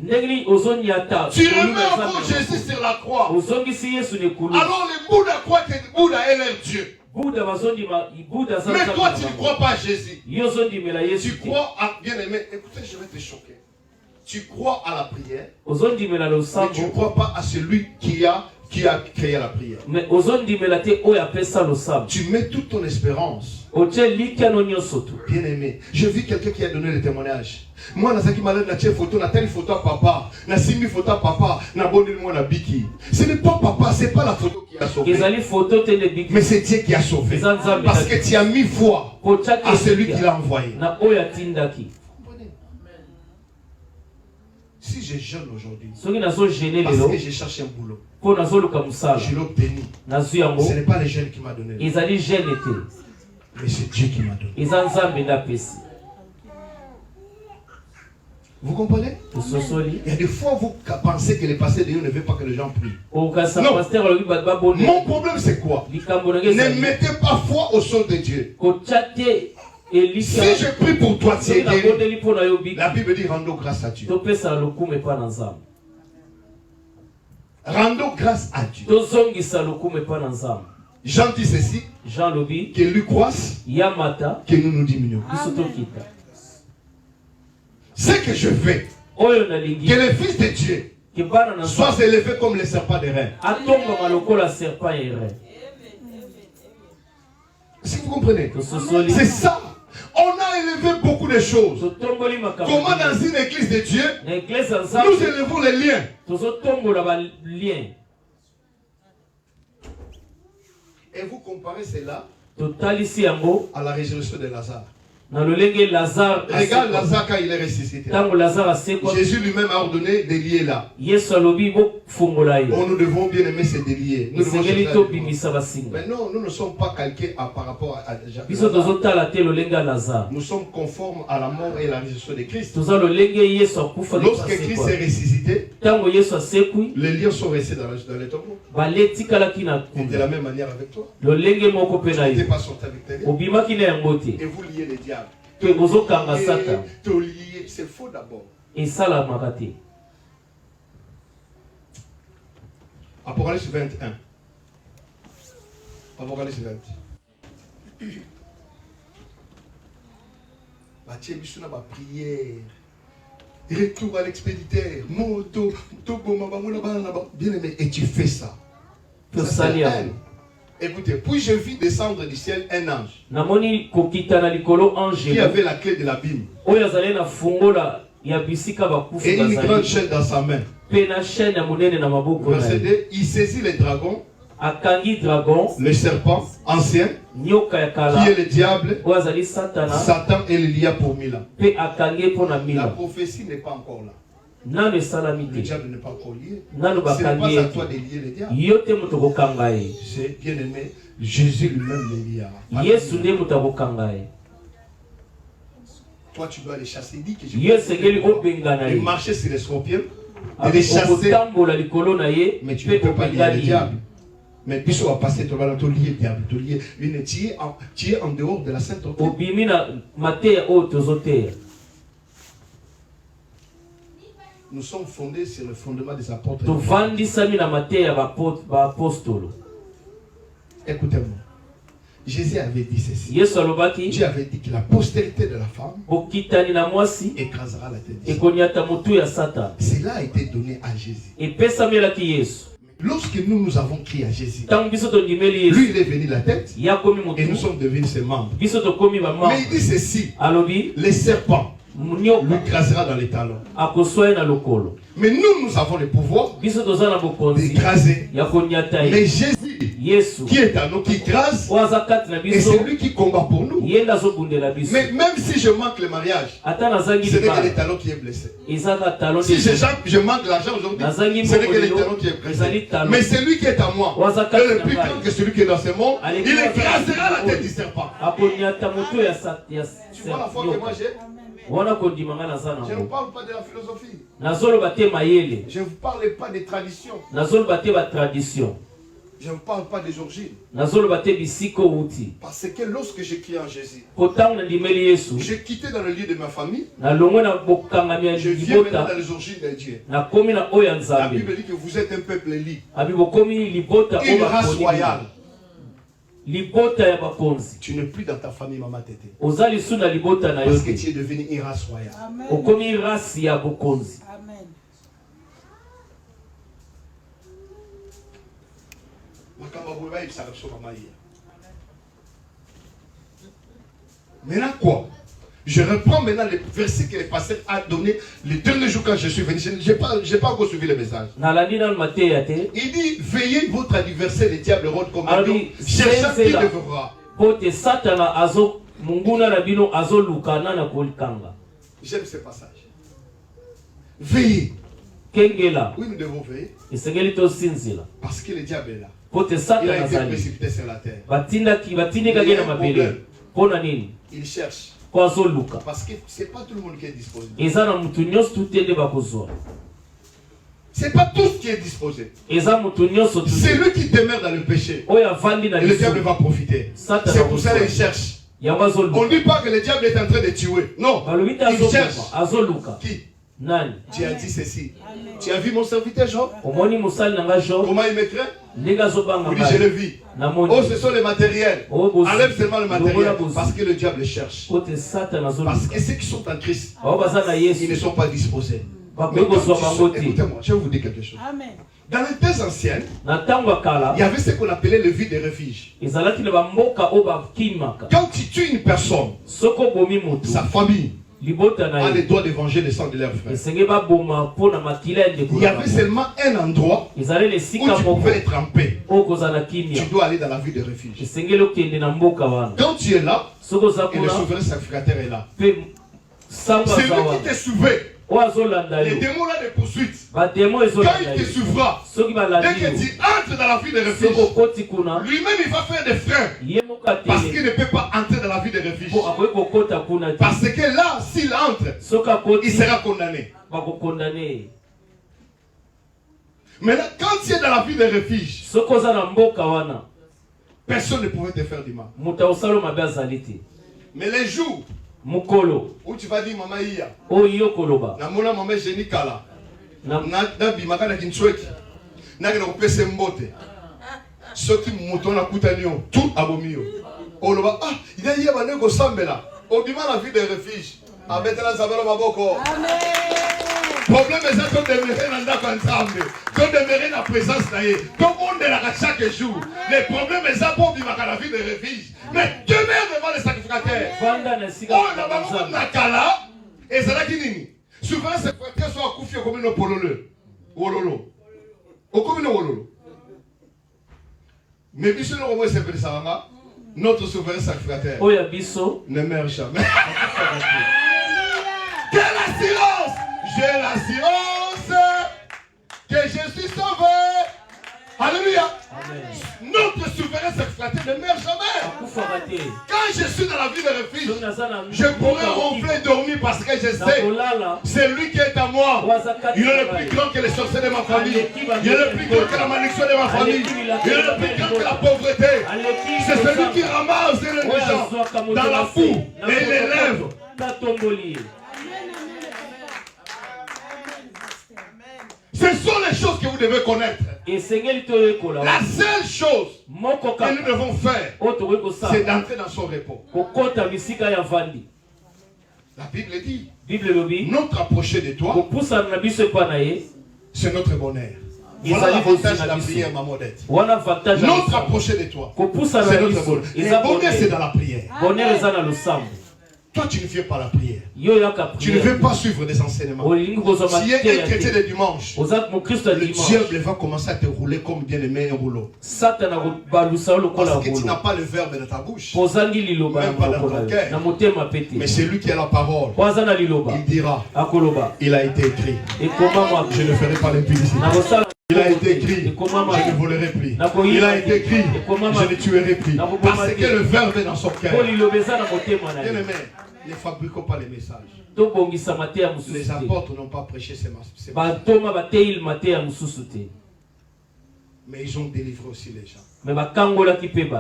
Tu remets encore Jésus sur la croix. Alors les Bouddha croient que Bouddha est leur Dieu. Mais toi tu ne crois pas à Jésus. Tu crois à... Bien aimé, écoutez, je vais te choquer. Tu crois à la prière, mais tu ne crois pas à celui qui a créé la prière. Tu mets toute ton espérance. Bien aimé, je vis quelqu'un qui a donné le témoignage. Moi, je suis malade, je photo, je photo à papa, je suis photo à papa, je suis biki. Ce n'est pas papa, ce n'est pas la photo qui a sauvé. Mais c'est Dieu qui a sauvé. Parce que tu as mis foi à celui qui l'a envoyé. Si je jeûne aujourd'hui, parce parce que je cherche un boulot, je l'ai obtenu. Ce n'est pas les jeunes qui m'ont donné, mais c'est Dieu qui m'a donné. Vous comprenez? Il y a des fois vous pensez que les pasteurs de Dieu ne veulent pas que les gens prient. Non. Mon problème c'est quoi? Ne mettez pas foi au son de Dieu. Si je prie pour toi, tu es guéri. La Bible dit rendons grâce à Dieu. Rendons grâce à Dieu. Jean dit ceci, que lui croisse, que nous nous diminuons. Ce que je veux, que le Fils de Dieu soit élevé comme le serpent de reine. Si vous comprenez, c'est ça. On a élevé beaucoup de choses. Comment dans une église de Dieu, nous élevons les liens. Et vous comparez cela à la résurrection de Lazare. Regarde Lazare quand il est ressuscité. Jésus lui-même a ordonné de lier là. Nous devons bien aimer ces déliés. Mais non, nous ne sommes pas calqués par rapport à Lazare. Nous sommes conformes à la mort et la résurrection de Christ. Lorsque Christ est ressuscité, les liens sont restés dans les tombeaux. Et de la même manière avec toi. Tu n'es pas sorti avec tes liens. Et vous liez les diables. C'est faux d'abord. Apocalypse 21. Apocalypse 20. Prière. Retour à l'expéditeur. Bien aimé, et tu fais ça. Écoutez, puis je vis descendre du ciel un ange qui avait la clé de l'abîme et une grande chaîne dans sa main. Verset 2, il saisit les dragons, le serpent ancien, qui est le diable, Satan, et le lia pour 1000 ans. La prophétie n'est pas encore là. Le diable n'est pas encore lié. Ce n'est pas à toi de lier le diable. C'est bien aimé, Jésus lui-même le lia. Toi tu dois les chasser. Dis que je vais marcher sur les scorpions et les chasser. Mais tu ne peux pas lier le diable. Mais puisqu'on va passer, tu vas lier le diable. Tu es en dehors de la sainteté. Nous sommes fondés sur le fondement des apôtres. Écoutez-moi. Jésus avait dit ceci. Dieu avait dit que la postérité de la femme écrasera la tête. Cela a été donné à Jésus. Lorsque nous avons crié à Jésus, lui il est venu la tête et nous sommes devenus ses membres. Mais il dit ceci, les serpents lui écrasera dans les talons. Mais nous avons le pouvoir d'écraser. Mais Jésus, qui est à nous, qui écrase, et c'est lui qui combat pour nous. Mais même si je manque le mariage, ce n'est que les talons qui est blessé. Si je manque l'argent aujourd'hui, ce n'est que les talons qui est blessé. Mais celui qui est à moi, est le plus grand que celui qui est dans ce monde, il écrasera la tête du serpent. Tu vois la foi que moi j'ai? Je ne vous parle pas de la philosophie. Je ne vous parle pas des traditions. Je ne vous parle pas des origines. Parce que lorsque j'ai crié en Jésus, j'ai quitté dans le lieu de ma famille. Je viens maintenant dans les origines de Dieu. La Bible dit que vous êtes un peuple élu, une race royale. Tu n'es plus dans ta famille, maman tété. Parce que tu es devenu une race royale. Amen. Maintenant quoi? Je reprends maintenant le verset que le pasteur a donné le dernier jour quand je suis venu. Je n'ai pas encore suivi le message. Il dit, veillez votre adversaire, le diable rôde comme un lion, cherchant qui devra. J'aime ce passage. Veillez. Kengela. Oui, nous devons veiller. Esengeli to sinzila. Parce que le diable est là. Pote Il sata a été nazali. précipité sur la terre. Batinda gena mabele. Pona nini? Il cherche. Kwa zoluka. Parce que ce n'est pas tout le monde qui est disposé. Eza na mutu nyonso tutende bakozwa. Ce n'est pas tous qui est disposé. Eza mutu nyonso tutende. C'est lui qui demeure dans le péché. Oya vandi na Et le diable va profiter. C'est pour ça qu'il cherche. On ne dit pas que le diable est en train de tuer. Non. Il cherche. Qui? Nani? Tu as dit ceci. Tu as vu mon serviteur Job? Omoni musali nanga Job. Comment il me craint? Ndega zobanga. Oui, je le vis. Oh, ce sont les matériels. Enlève seulement le matériel. Parce que le diable cherche. Parce que ceux qui sont en Christ, ils ne sont pas disposés. Écoutez-moi, je vais vous dire quelque chose. Amen. Dans les terres anciennes, il y avait ce qu'on appelait le vide de refuge. Quand tu tues une personne, sa famille a le droit de venger le sang de leur frère. Il y avait seulement un endroit où tu pouvais être en paix. Tu dois aller dans la ville de refuge. Quand tu es là, et le souverain sacrificateur est là. C'est lui qui te sauvait. Les démons là de poursuite. Quand il te sauvera, dès que tu entres dans la ville de refuge, lui-même il va faire des freins. Parce qu'il ne peut pas entrer dans la ville de refuge. Parce que là, s'il entre, il sera condamné. Maintenant, quand tu es dans la ville de refuge, personne ne pouvait te faire du mal. Mais les jours Mukolo. où tu vas dire maman iya. O yokoloba. Na mona maman jenikala. Na bimaka na kinchweki. Na kina kopese mbote. Soki muto na kutanio tout abomio. Oloba ah, il a yeba nego sambela. Obima la vie de refuge. Abetela zabelo maboko. Amen. Problème est ça qu'on demeurer dans la ensemble. Qu'on demeurer dans la présence d'ailleurs. Tout le monde est là chaque jour. Les problèmes est ça pour vivre la vie de refuge. Mais demeure devant les sacrificateurs. Oh, la maman nakala. Et c'est là qui dit. Souvent, c'est pour que soit couffé comme une pololo. Wololo. Au comme une wololo. Mais biso no comment c'est pour ça. Notre souverain sacrificateur. Oh, ya biso. Ne meurt jamais. Quelle assurance! J'ai l'assurance que je suis sauvé. Alléluia. Amen. Notre souverain sacrificateur ne meurt jamais. Quand je suis dans la vie de refuge, je pourrais ronfler, dormir parce que je sais c'est lui qui est à moi. Il est le plus grand que les sorciers de ma famille. Il est le plus grand que la malédiction de ma famille. Il est le plus grand que la pauvreté. C'est celui qui ramasse les gens dans la boue et les lève. Ce sont les choses que vous devez connaître. La seule chose que nous devons faire, c'est d'entrer dans son repos. La Bible dit, notre approcher de toi, c'est notre bonheur. Voilà l'avantage de la prière, ma modette. Notre approcher de toi, c'est notre bonheur. Le bonheur, c'est dans la prière. Toi, tu ne fais pas la prière. Tu ne veux pas suivre des enseignements. Si tu es un chrétien de dimanche, le diable va commencer à te rouler comme bien aimé un rouleau. Parce que tu n'as pas le verbe dans ta bouche, même pas dans ton cœur. Mais c'est lui qui a la parole. Il dira, il a été écrit. Je ne ferai pas l'impudicité. Il a été écrit, je ne volerai plus. Il a été écrit, je ne tuerai plus. Parce que le verbe est dans son cœur. Bien aimé, ne fabriquons pas les messages. Les apôtres n'ont pas prêché ces messages. Mais ils ont délivré aussi les gens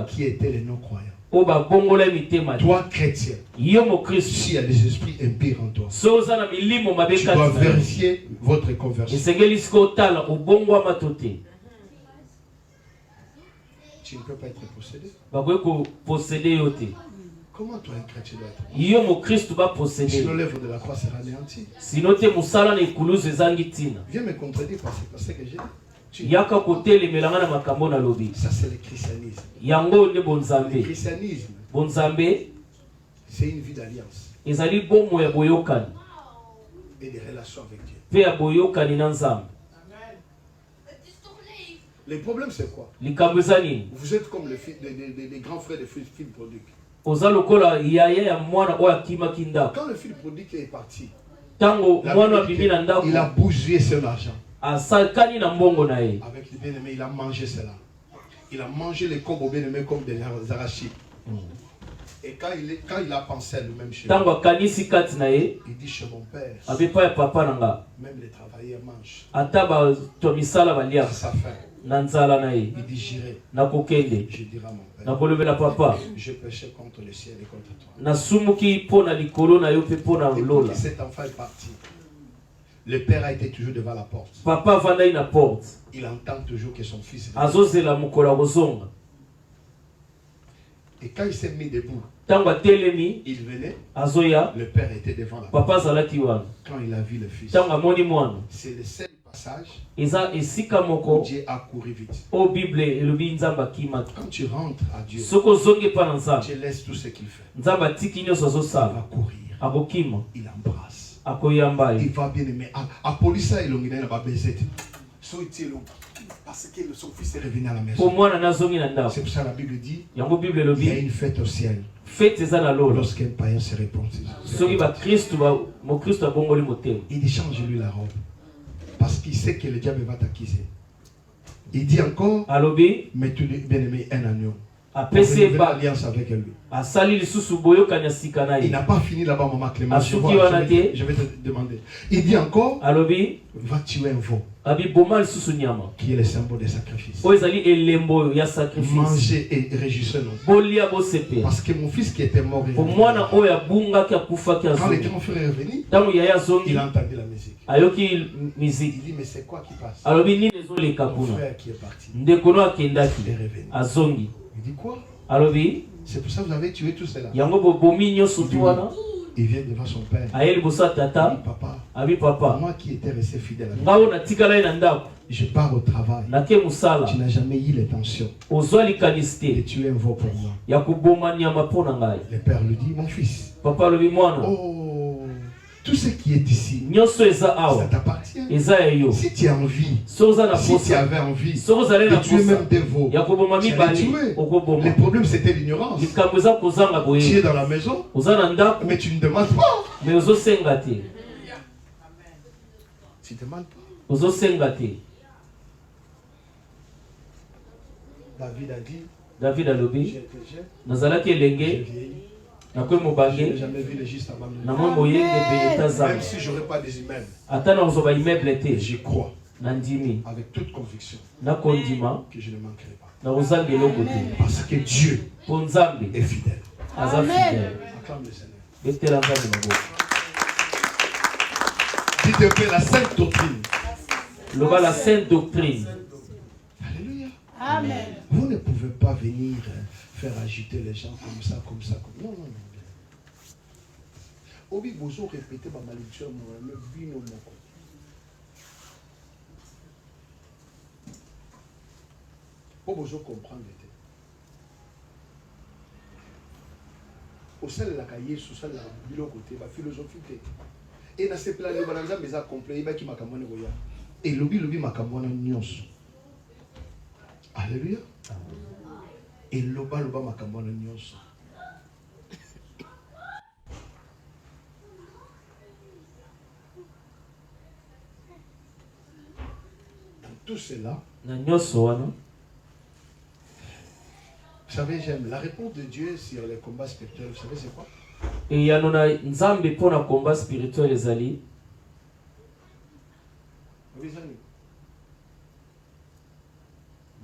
qui étaient les non-croyants. Toi, chrétien, s'il y a des esprits impurs en toi, tu dois vérifier votre conversion. Tu ne peux pas être possédé. Comment toi, un chrétien doit être possédé? Sinon l'œuvre de la croix sera anéantie. Viens me contredire parce que j'ai dit. Ça c'est le christianisme. Le christianisme, c'est une vie d'alliance et de relation avec Dieu. Le problème c'est quoi? Vous êtes comme les grands frères de Phil Prodigue. Quand le fils prodigue est parti, Il a bousillé son argent. Avec les bien-aimés, il a mangé cela. Il a mangé les corps aux bien-aimés comme des arachides. Et quand il a pensé à lui-même chez lui, il dit chez mon père, même les travailleurs mangent. À sa faim. Il dit j'irai. Je dirai à mon père, je péchais contre le ciel et contre toi. Depuis que cet enfant est parti, le père a été toujours devant la porte. Il entend toujours que son fils est devant. Et quand il s'est mis debout, il venait, le père était devant la porte. Quand il a vu le fils, c'est le seul passage où Dieu a couru vite. Quand tu rentres à Dieu, tu laisses tout ce qu'il fait. Il va courir, il embrasse, il va bien aimer. À police, il a baiser. Parce que son fils est revenu à la maison. C'est pour ça que la Bible dit il y a une fête au ciel. Lorsqu'un païen se répand. Il change lui la robe. Parce qu'il sait que le diable va t'accuser. Il dit encore, mais tu es bien aimé un agneau. Alliance avec lui. Il n'a pas fini là-bas, maman Clément. Je vais te demander. Il dit encore, va tuer un veau qui est le symbole des sacrifices. Mangez et réjouissez-nous. Parce que mon fils qui était mort, quand les grands frères est revenu, il a entendu la musique. Il dit, mais c'est quoi qui passe? Mon frère qui est parti est revenu. Il dit quoi? C'est pour ça que vous avez tué tout cela. Il vient devant son père. Il dit, papa, moi qui étais resté fidèle à lui, je pars au travail. Tu n'as jamais eu l'intention de tuer un veau pour moi. Le père lui dit, mon fils, oh, tout ce qui est ici, ça t'appartient. Si tu as envie, si tu avais envie de tuer même des veaux, tu allais tuer. Le problème c'était l'ignorance. Tu es dans la maison, mais tu ne demandes pas. Tu ne demandes pas. David a dit, j'ai été jeune, j'ai vieilli. Je n'ai jamais vu les justes abandonnés. Même si je n'aurais pas des immeubles, j'y crois avec toute conviction que je ne manquerai pas. Parce que Dieu est fidèle. Acclame le Seigneur. Dites un peu la sainte doctrine. La sainte doctrine. Alléluia. Amen. Vous ne pouvez pas venir faire agiter les gens comme ça. Non. Obi bozo répéter ma malédiction, le bino moko. Pour bozo comprendre l'été. Au sein de la cahier, sous ça la bilo côté, la philosophie. Et dans ces plans, les balanza mais ça complet, il va qui makamone goya. Et lobi makamone nyos. Alléluia. Et loba makamone nyos. Tout cela, vous savez, j'aime la réponse de Dieu sur les combats spirituels. Vous savez, c'est quoi? Et il y a un pour le combat spirituel, les alliés.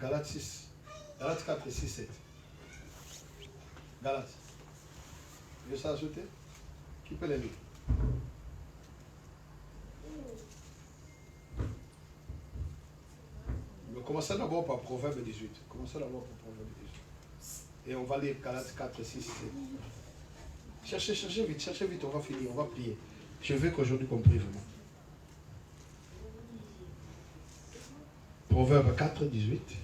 Galates 6, Galates 4 et 6, 7. Galates. Je vais ajouter. Qui peut les lire? Commencez d'abord par Proverbe 18. Et on va lire Galates 4, 6, 7. Cherchez vite, on va finir, on va prier. Je veux qu'aujourd'hui qu'on prie vraiment. Proverbe 4, 18.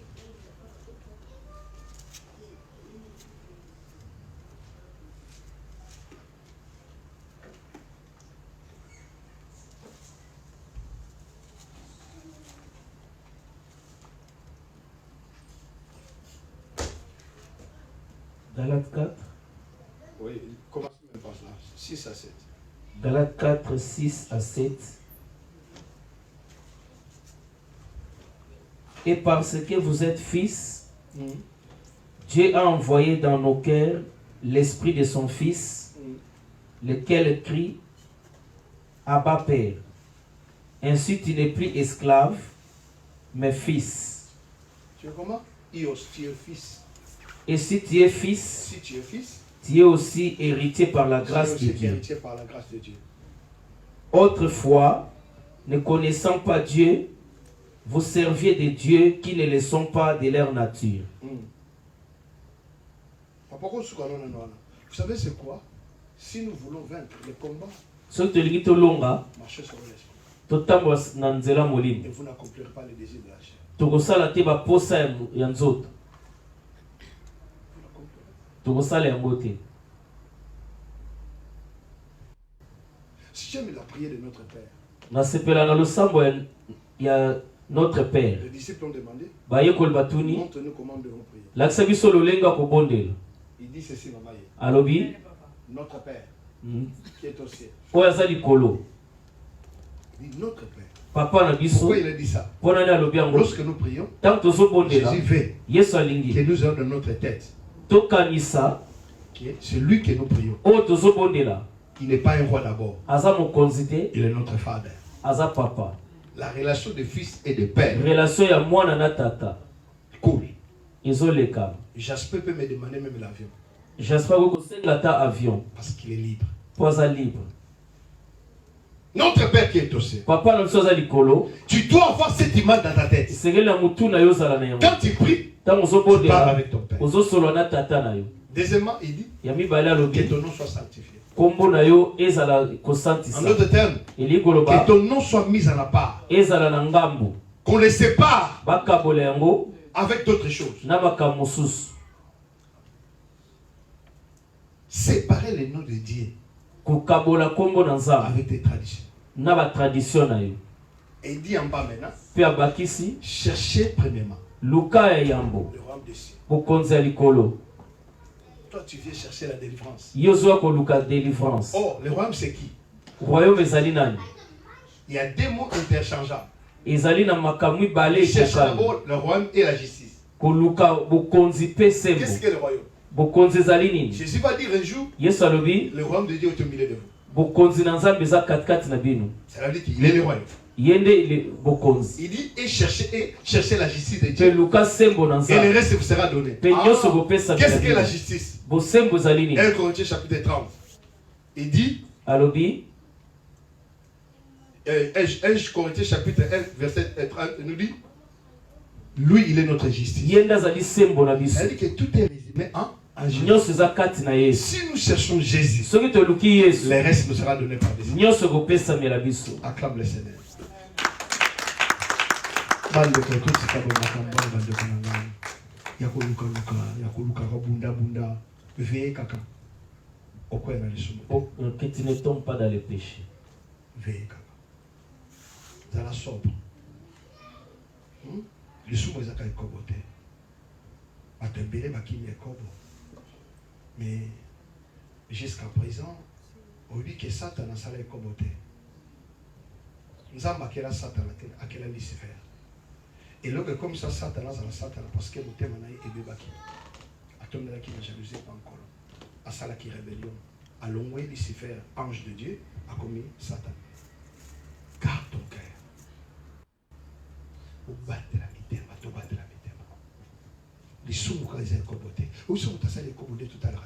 Galates 4. Oui, commencez même par là. 6 à 7. Galates 4, 6 à 7. Et parce que vous êtes fils, Dieu a envoyé dans nos cœurs l'esprit de son Fils, lequel crie Abba Père. Ainsi tu n'es plus esclave, mais fils. Tu es comment? Ios, tu es fils. Et si tu es fils, tu es aussi héritier par la grâce de Dieu. Autrefois, ne connaissant pas Dieu, vous serviez des dieux qui ne le sont pas de leur nature. Vous savez c'est quoi? Si nous voulons vaincre le combat, marchez sur l'esprit. Et vous n'accomplirez pas les désirs de la chair. Si j'aime la prière de notre Père, notre Père, les disciples ont demandé, montre-nous comment nous devons prier. Il dit ceci, maman. Notre Père, qui est au ciel. Il dit notre Père. Pourquoi il a dit ça? Lorsque nous prions, Jésus veut que nous ayons dans notre tête c'est lui que nous prions. Il n'est pas un roi d'abord. Il est notre Father. La relation de fils et de père. Cool. Jasper peut me demander même l'avion. Parce qu'il est libre. Notre Père qui est au ciel. Tu dois avoir cette image dans ta tête. Quand tu pries, tu parles avec ton Père. Deuxièmement, il dit que ton nom soit sanctifié. En d'autres termes, que ton nom soit mis en part. Qu'on le sépare avec d'autres choses. Séparer les noms de Dieu avec tes traditions. Et il dit en bas maintenant, cherchez premièrement le royaume des cieux. Toi tu viens chercher la délivrance. Oh, le royaume c'est qui? Il y a des mots interchangeables. Cherche d'abord le royaume et la justice. Qu'est-ce que le royaume? Jésus va dire un jour, le royaume de Dieu est au milieu de vous. Ça veut dire qu'il est le royaume. Il dit et cherchez la justice de Dieu. Et le reste vous sera donné. Qu'est-ce que la justice? 1 Corinthiens chapitre 30. Il dit 1 Corinthiens chapitre 1 verset 30 il nous dit lui il est notre justice. Il dit que tout est résumé en Jésus. Si nous cherchons Jésus, le reste nous sera donné par Dieu. Acclame le Seigneur. Que tu ne tombes pas dans les péchés. Veillez, kaka. Zala sobre. Les soumons ils ont kobote. Atembele bakini kobo. Mais jusqu'à présent, on dit que Satan a salé kobote. Nous avons akela Satan akela Lucifer. Et là comme ça Satan a Satan parce que le thème na ebe baki. Atomela qui na jalousie pas encore. A sala qui rébellion. A longwe Lucifer, ange de Dieu, a commis Satan. Garde ton cœur. Ou battre la mitema, tu battre la mitema. Les soumous quand ils ont coboté. Où sont les salés cobotés tout à l'heure?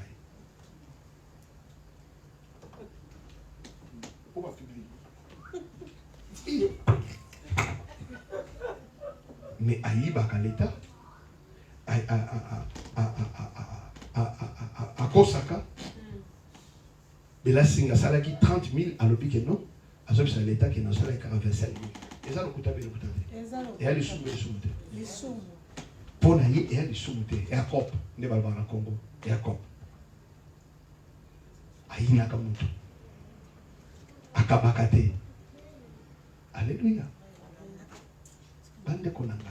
Où va publier? Mais Aïba Kaleta, à Kosaka, et là, c'est un qui 30 000 à l'hôpital, non? À ce c'est l'État qui est dans le 45 000. Et ça, le coûte à bien. Et elle est sous les sous. Pour naïe, et elle est sous et à Cop, ne va pas au Congo, et à Cop. Aïe Nakamuto. À Kabakate. Alléluia. Bande Konangai.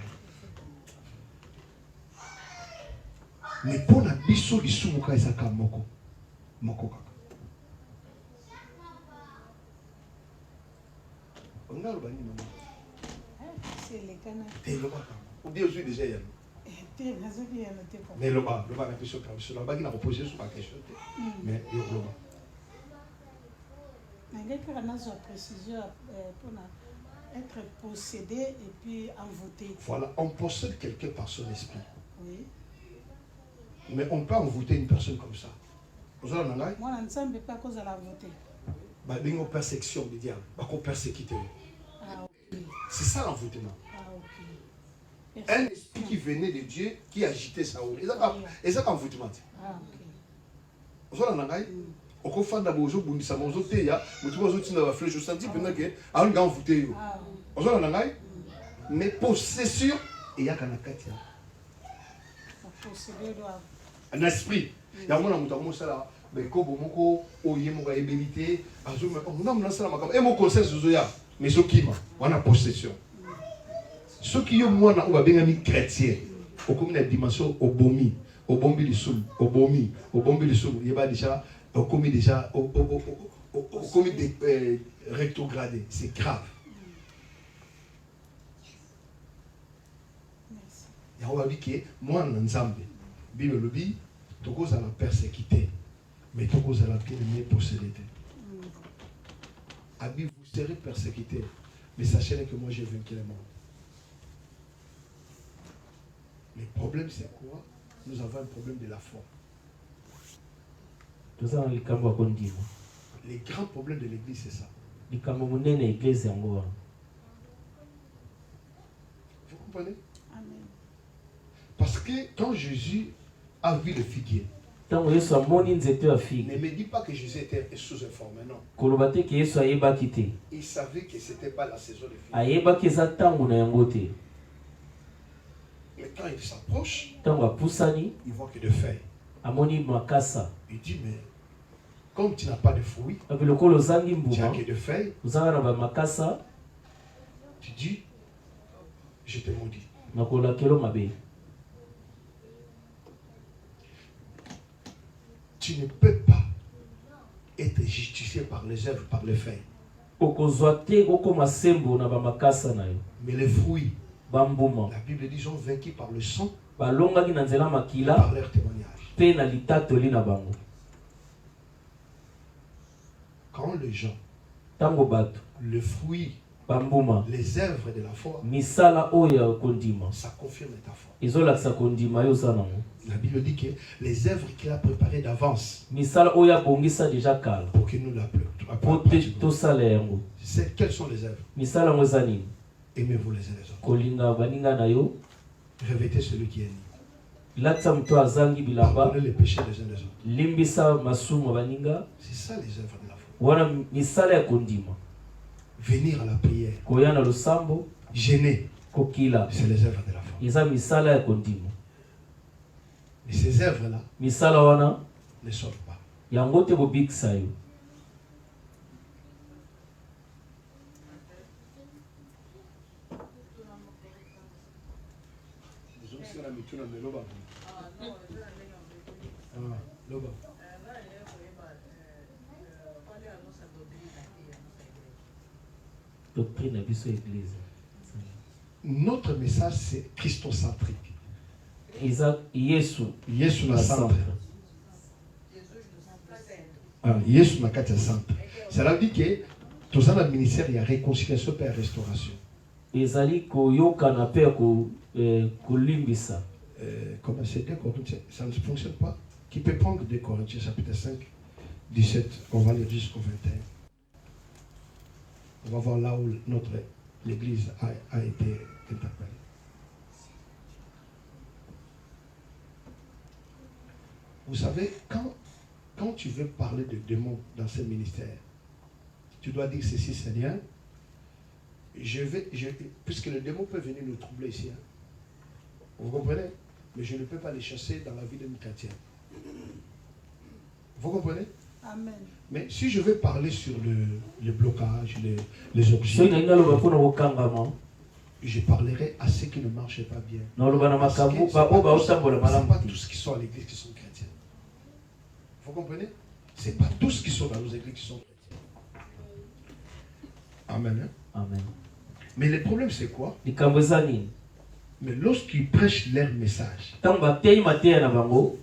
Mais pour la biso, les sous-mouka, ils sont Moko. Moko. C'est les canards. Ou bien je suis déjà hier. Mais le bas, la question sur la bague, il a reposé sur la question. Mais le bas. Il y a une précision pour être possédé et puis envoûté. Voilà, on possède quelqu'un par son esprit. Oui. Mais on peut envoûter une personne comme ça. Moi, je ne sais pas cause de l'envoûter. Il y a une persécution du diable. Il y a une persécution. C'est ça l'envoûtement. Un esprit qui venait de Dieu, qui agitait sa roue. Et ça, envoûtement. Vous avez au confort d'abord, vous avez dit, mais possession, il y a un esprit. Il y a un ça mais comme moko oye moko ébélité azuma on a lancé la makam et mon conseil zoya mais ce qui on a possession ceux qui ont moi on va bien ami chrétien au comme la dimension au bombi le soul au bombi le soul il va déjà au commis déjà au commis des rétrogradé c'est grave. Il y a un qui moi en ensemble bible le bi tout cause à la persécuter. Mais tout cause à la bien possédé. Abi, vous serez persécuté. Mais sachez que moi j'ai vaincu le monde. Le problème c'est quoi? Nous avons un problème de la foi. Les grands problèmes de l'église c'est ça. Vous comprenez? Amen. Parce que quand Jésus a vu le figuier, ne me dis pas que Jésus était sous-informé, non. Il savait que ce n'était pas la saison de figuier. Mais quand il s'approche, il voit que de feuilles. Il dit, mais comme tu n'as pas de fruits, tu n'as que de feuilles, tu dis, je te maudis. Tu ne peux pas être justifié par les œuvres, par les faits. Mais les fruits, la Bible dit, sont vaincus par le sang, par leur témoignage. Quand les gens, le fruit, les œuvres de la foi, ça confirme ta foi. La Bible dit que les œuvres qu'il a préparées d'avance pour que nous l'appelions. Quelles sont les œuvres? Aimez-vous les uns les autres. Revêtez celui qui est né. Pardonnez les péchés des uns des autres. C'est ça les œuvres de la foi. Venir à la prière, gêner, c'est les œuvres de la foi. Et ces œuvres-là ne sauvent pas. Notre message c'est christocentrique. Yesu na centre. Yesu na kati centre. Cela veut dire que tous les ministères il y a réconciliation et restauration. Comment c'est 2 Corinthiens? Ça ne fonctionne pas. Qui peut prendre 2 Corinthiens chapitre 5, 17, on va lire jusqu'au 21. On va voir là où l'église a été interpellée. Vous savez, quand tu veux parler de démons dans ce ministère, tu dois dire ceci, Seigneur, puisque le démon peut venir nous troubler ici. Hein. Vous comprenez? Mais je ne peux pas les chasser dans la vie d'une chrétienne. Vous comprenez? Amen. Mais si je veux parler sur le blocage, les objets, je parlerai à ceux qui ne marchaient pas bien. Ce n'est pas tous qui sont à l'église qui sont chrétiens. Vous comprenez? Ce n'est pas tous qui sont dans nos églises qui sont chrétiens. Amen. Hein? Amen. Mais le problème c'est quoi? Likambo eza nini? Mais lorsqu'ils prêchent leur message, Ntango bateyi mateya na bango,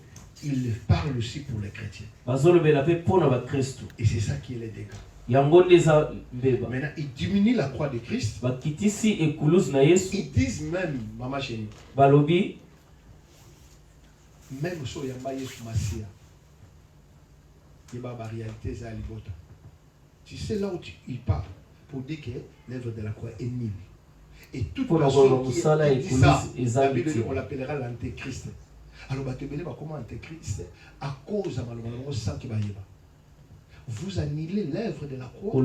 ils parlent aussi pour les chrétiens. bazolobela mpe mpo na bakristo. Et c'est ça qui est le dégât. Yango nde eza mbeba. Maintenant, ils diminuent la croix de Christ. Bakitisi ekuluzu na Yesu. Ils disent même, Maman Chérie, Balobi, même si il y a Yesu Masia, il y a la réalité de Libota. Tu sais là où il parle pour dire que l'œuvre de la croix est nulle. Et toute personne qui dit ça, la Bible dit, on l'appellera l'antéchrist. Alors, comment antéchrist? À cause de sang qui va y avoir. Vous annulez l'œuvre de la croix.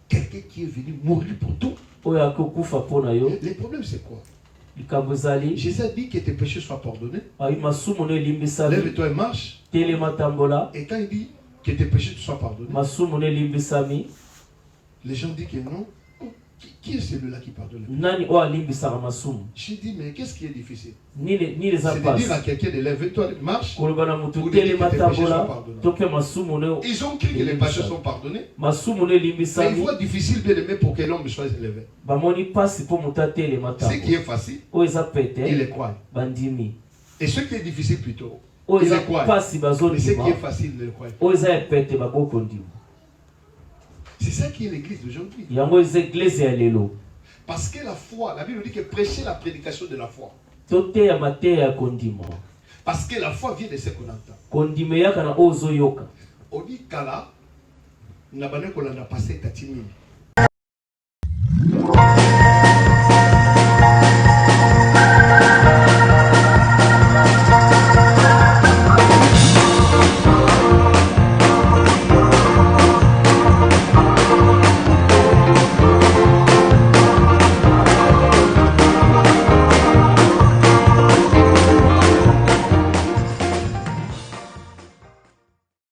Quelqu'un qui est venu mourir pour tout. Le problème c'est quoi? Jésus a dit que tes péchés soient pardonnés. Lève-toi et marche. Et quand il dit que tes péchés soient pardonnés, les gens disent que non. Qui est celui-là qui pardonne? J'ai dit, mais qu'est-ce qui est difficile? C'est de dire à quelqu'un de lève-toi, marche, pour dire que tes péchés sont pardonnés. Ils ont cru que les péchés sont pardonnés. Mais il faut difficile bien aimé pour que l'homme soit élevé. Ce qui est facile, il est croit. Et ce qui est difficile plutôt, il est croit. Mais ce qui est facile, il est croit. C'est ça qui est l'église d'aujourd'hui. Parce que la foi, la Bible dit que prêcher la prédication de la foi. Parce que la foi vient de ce qu'on entend. On dit Kala, n'a pas passé Tatimini.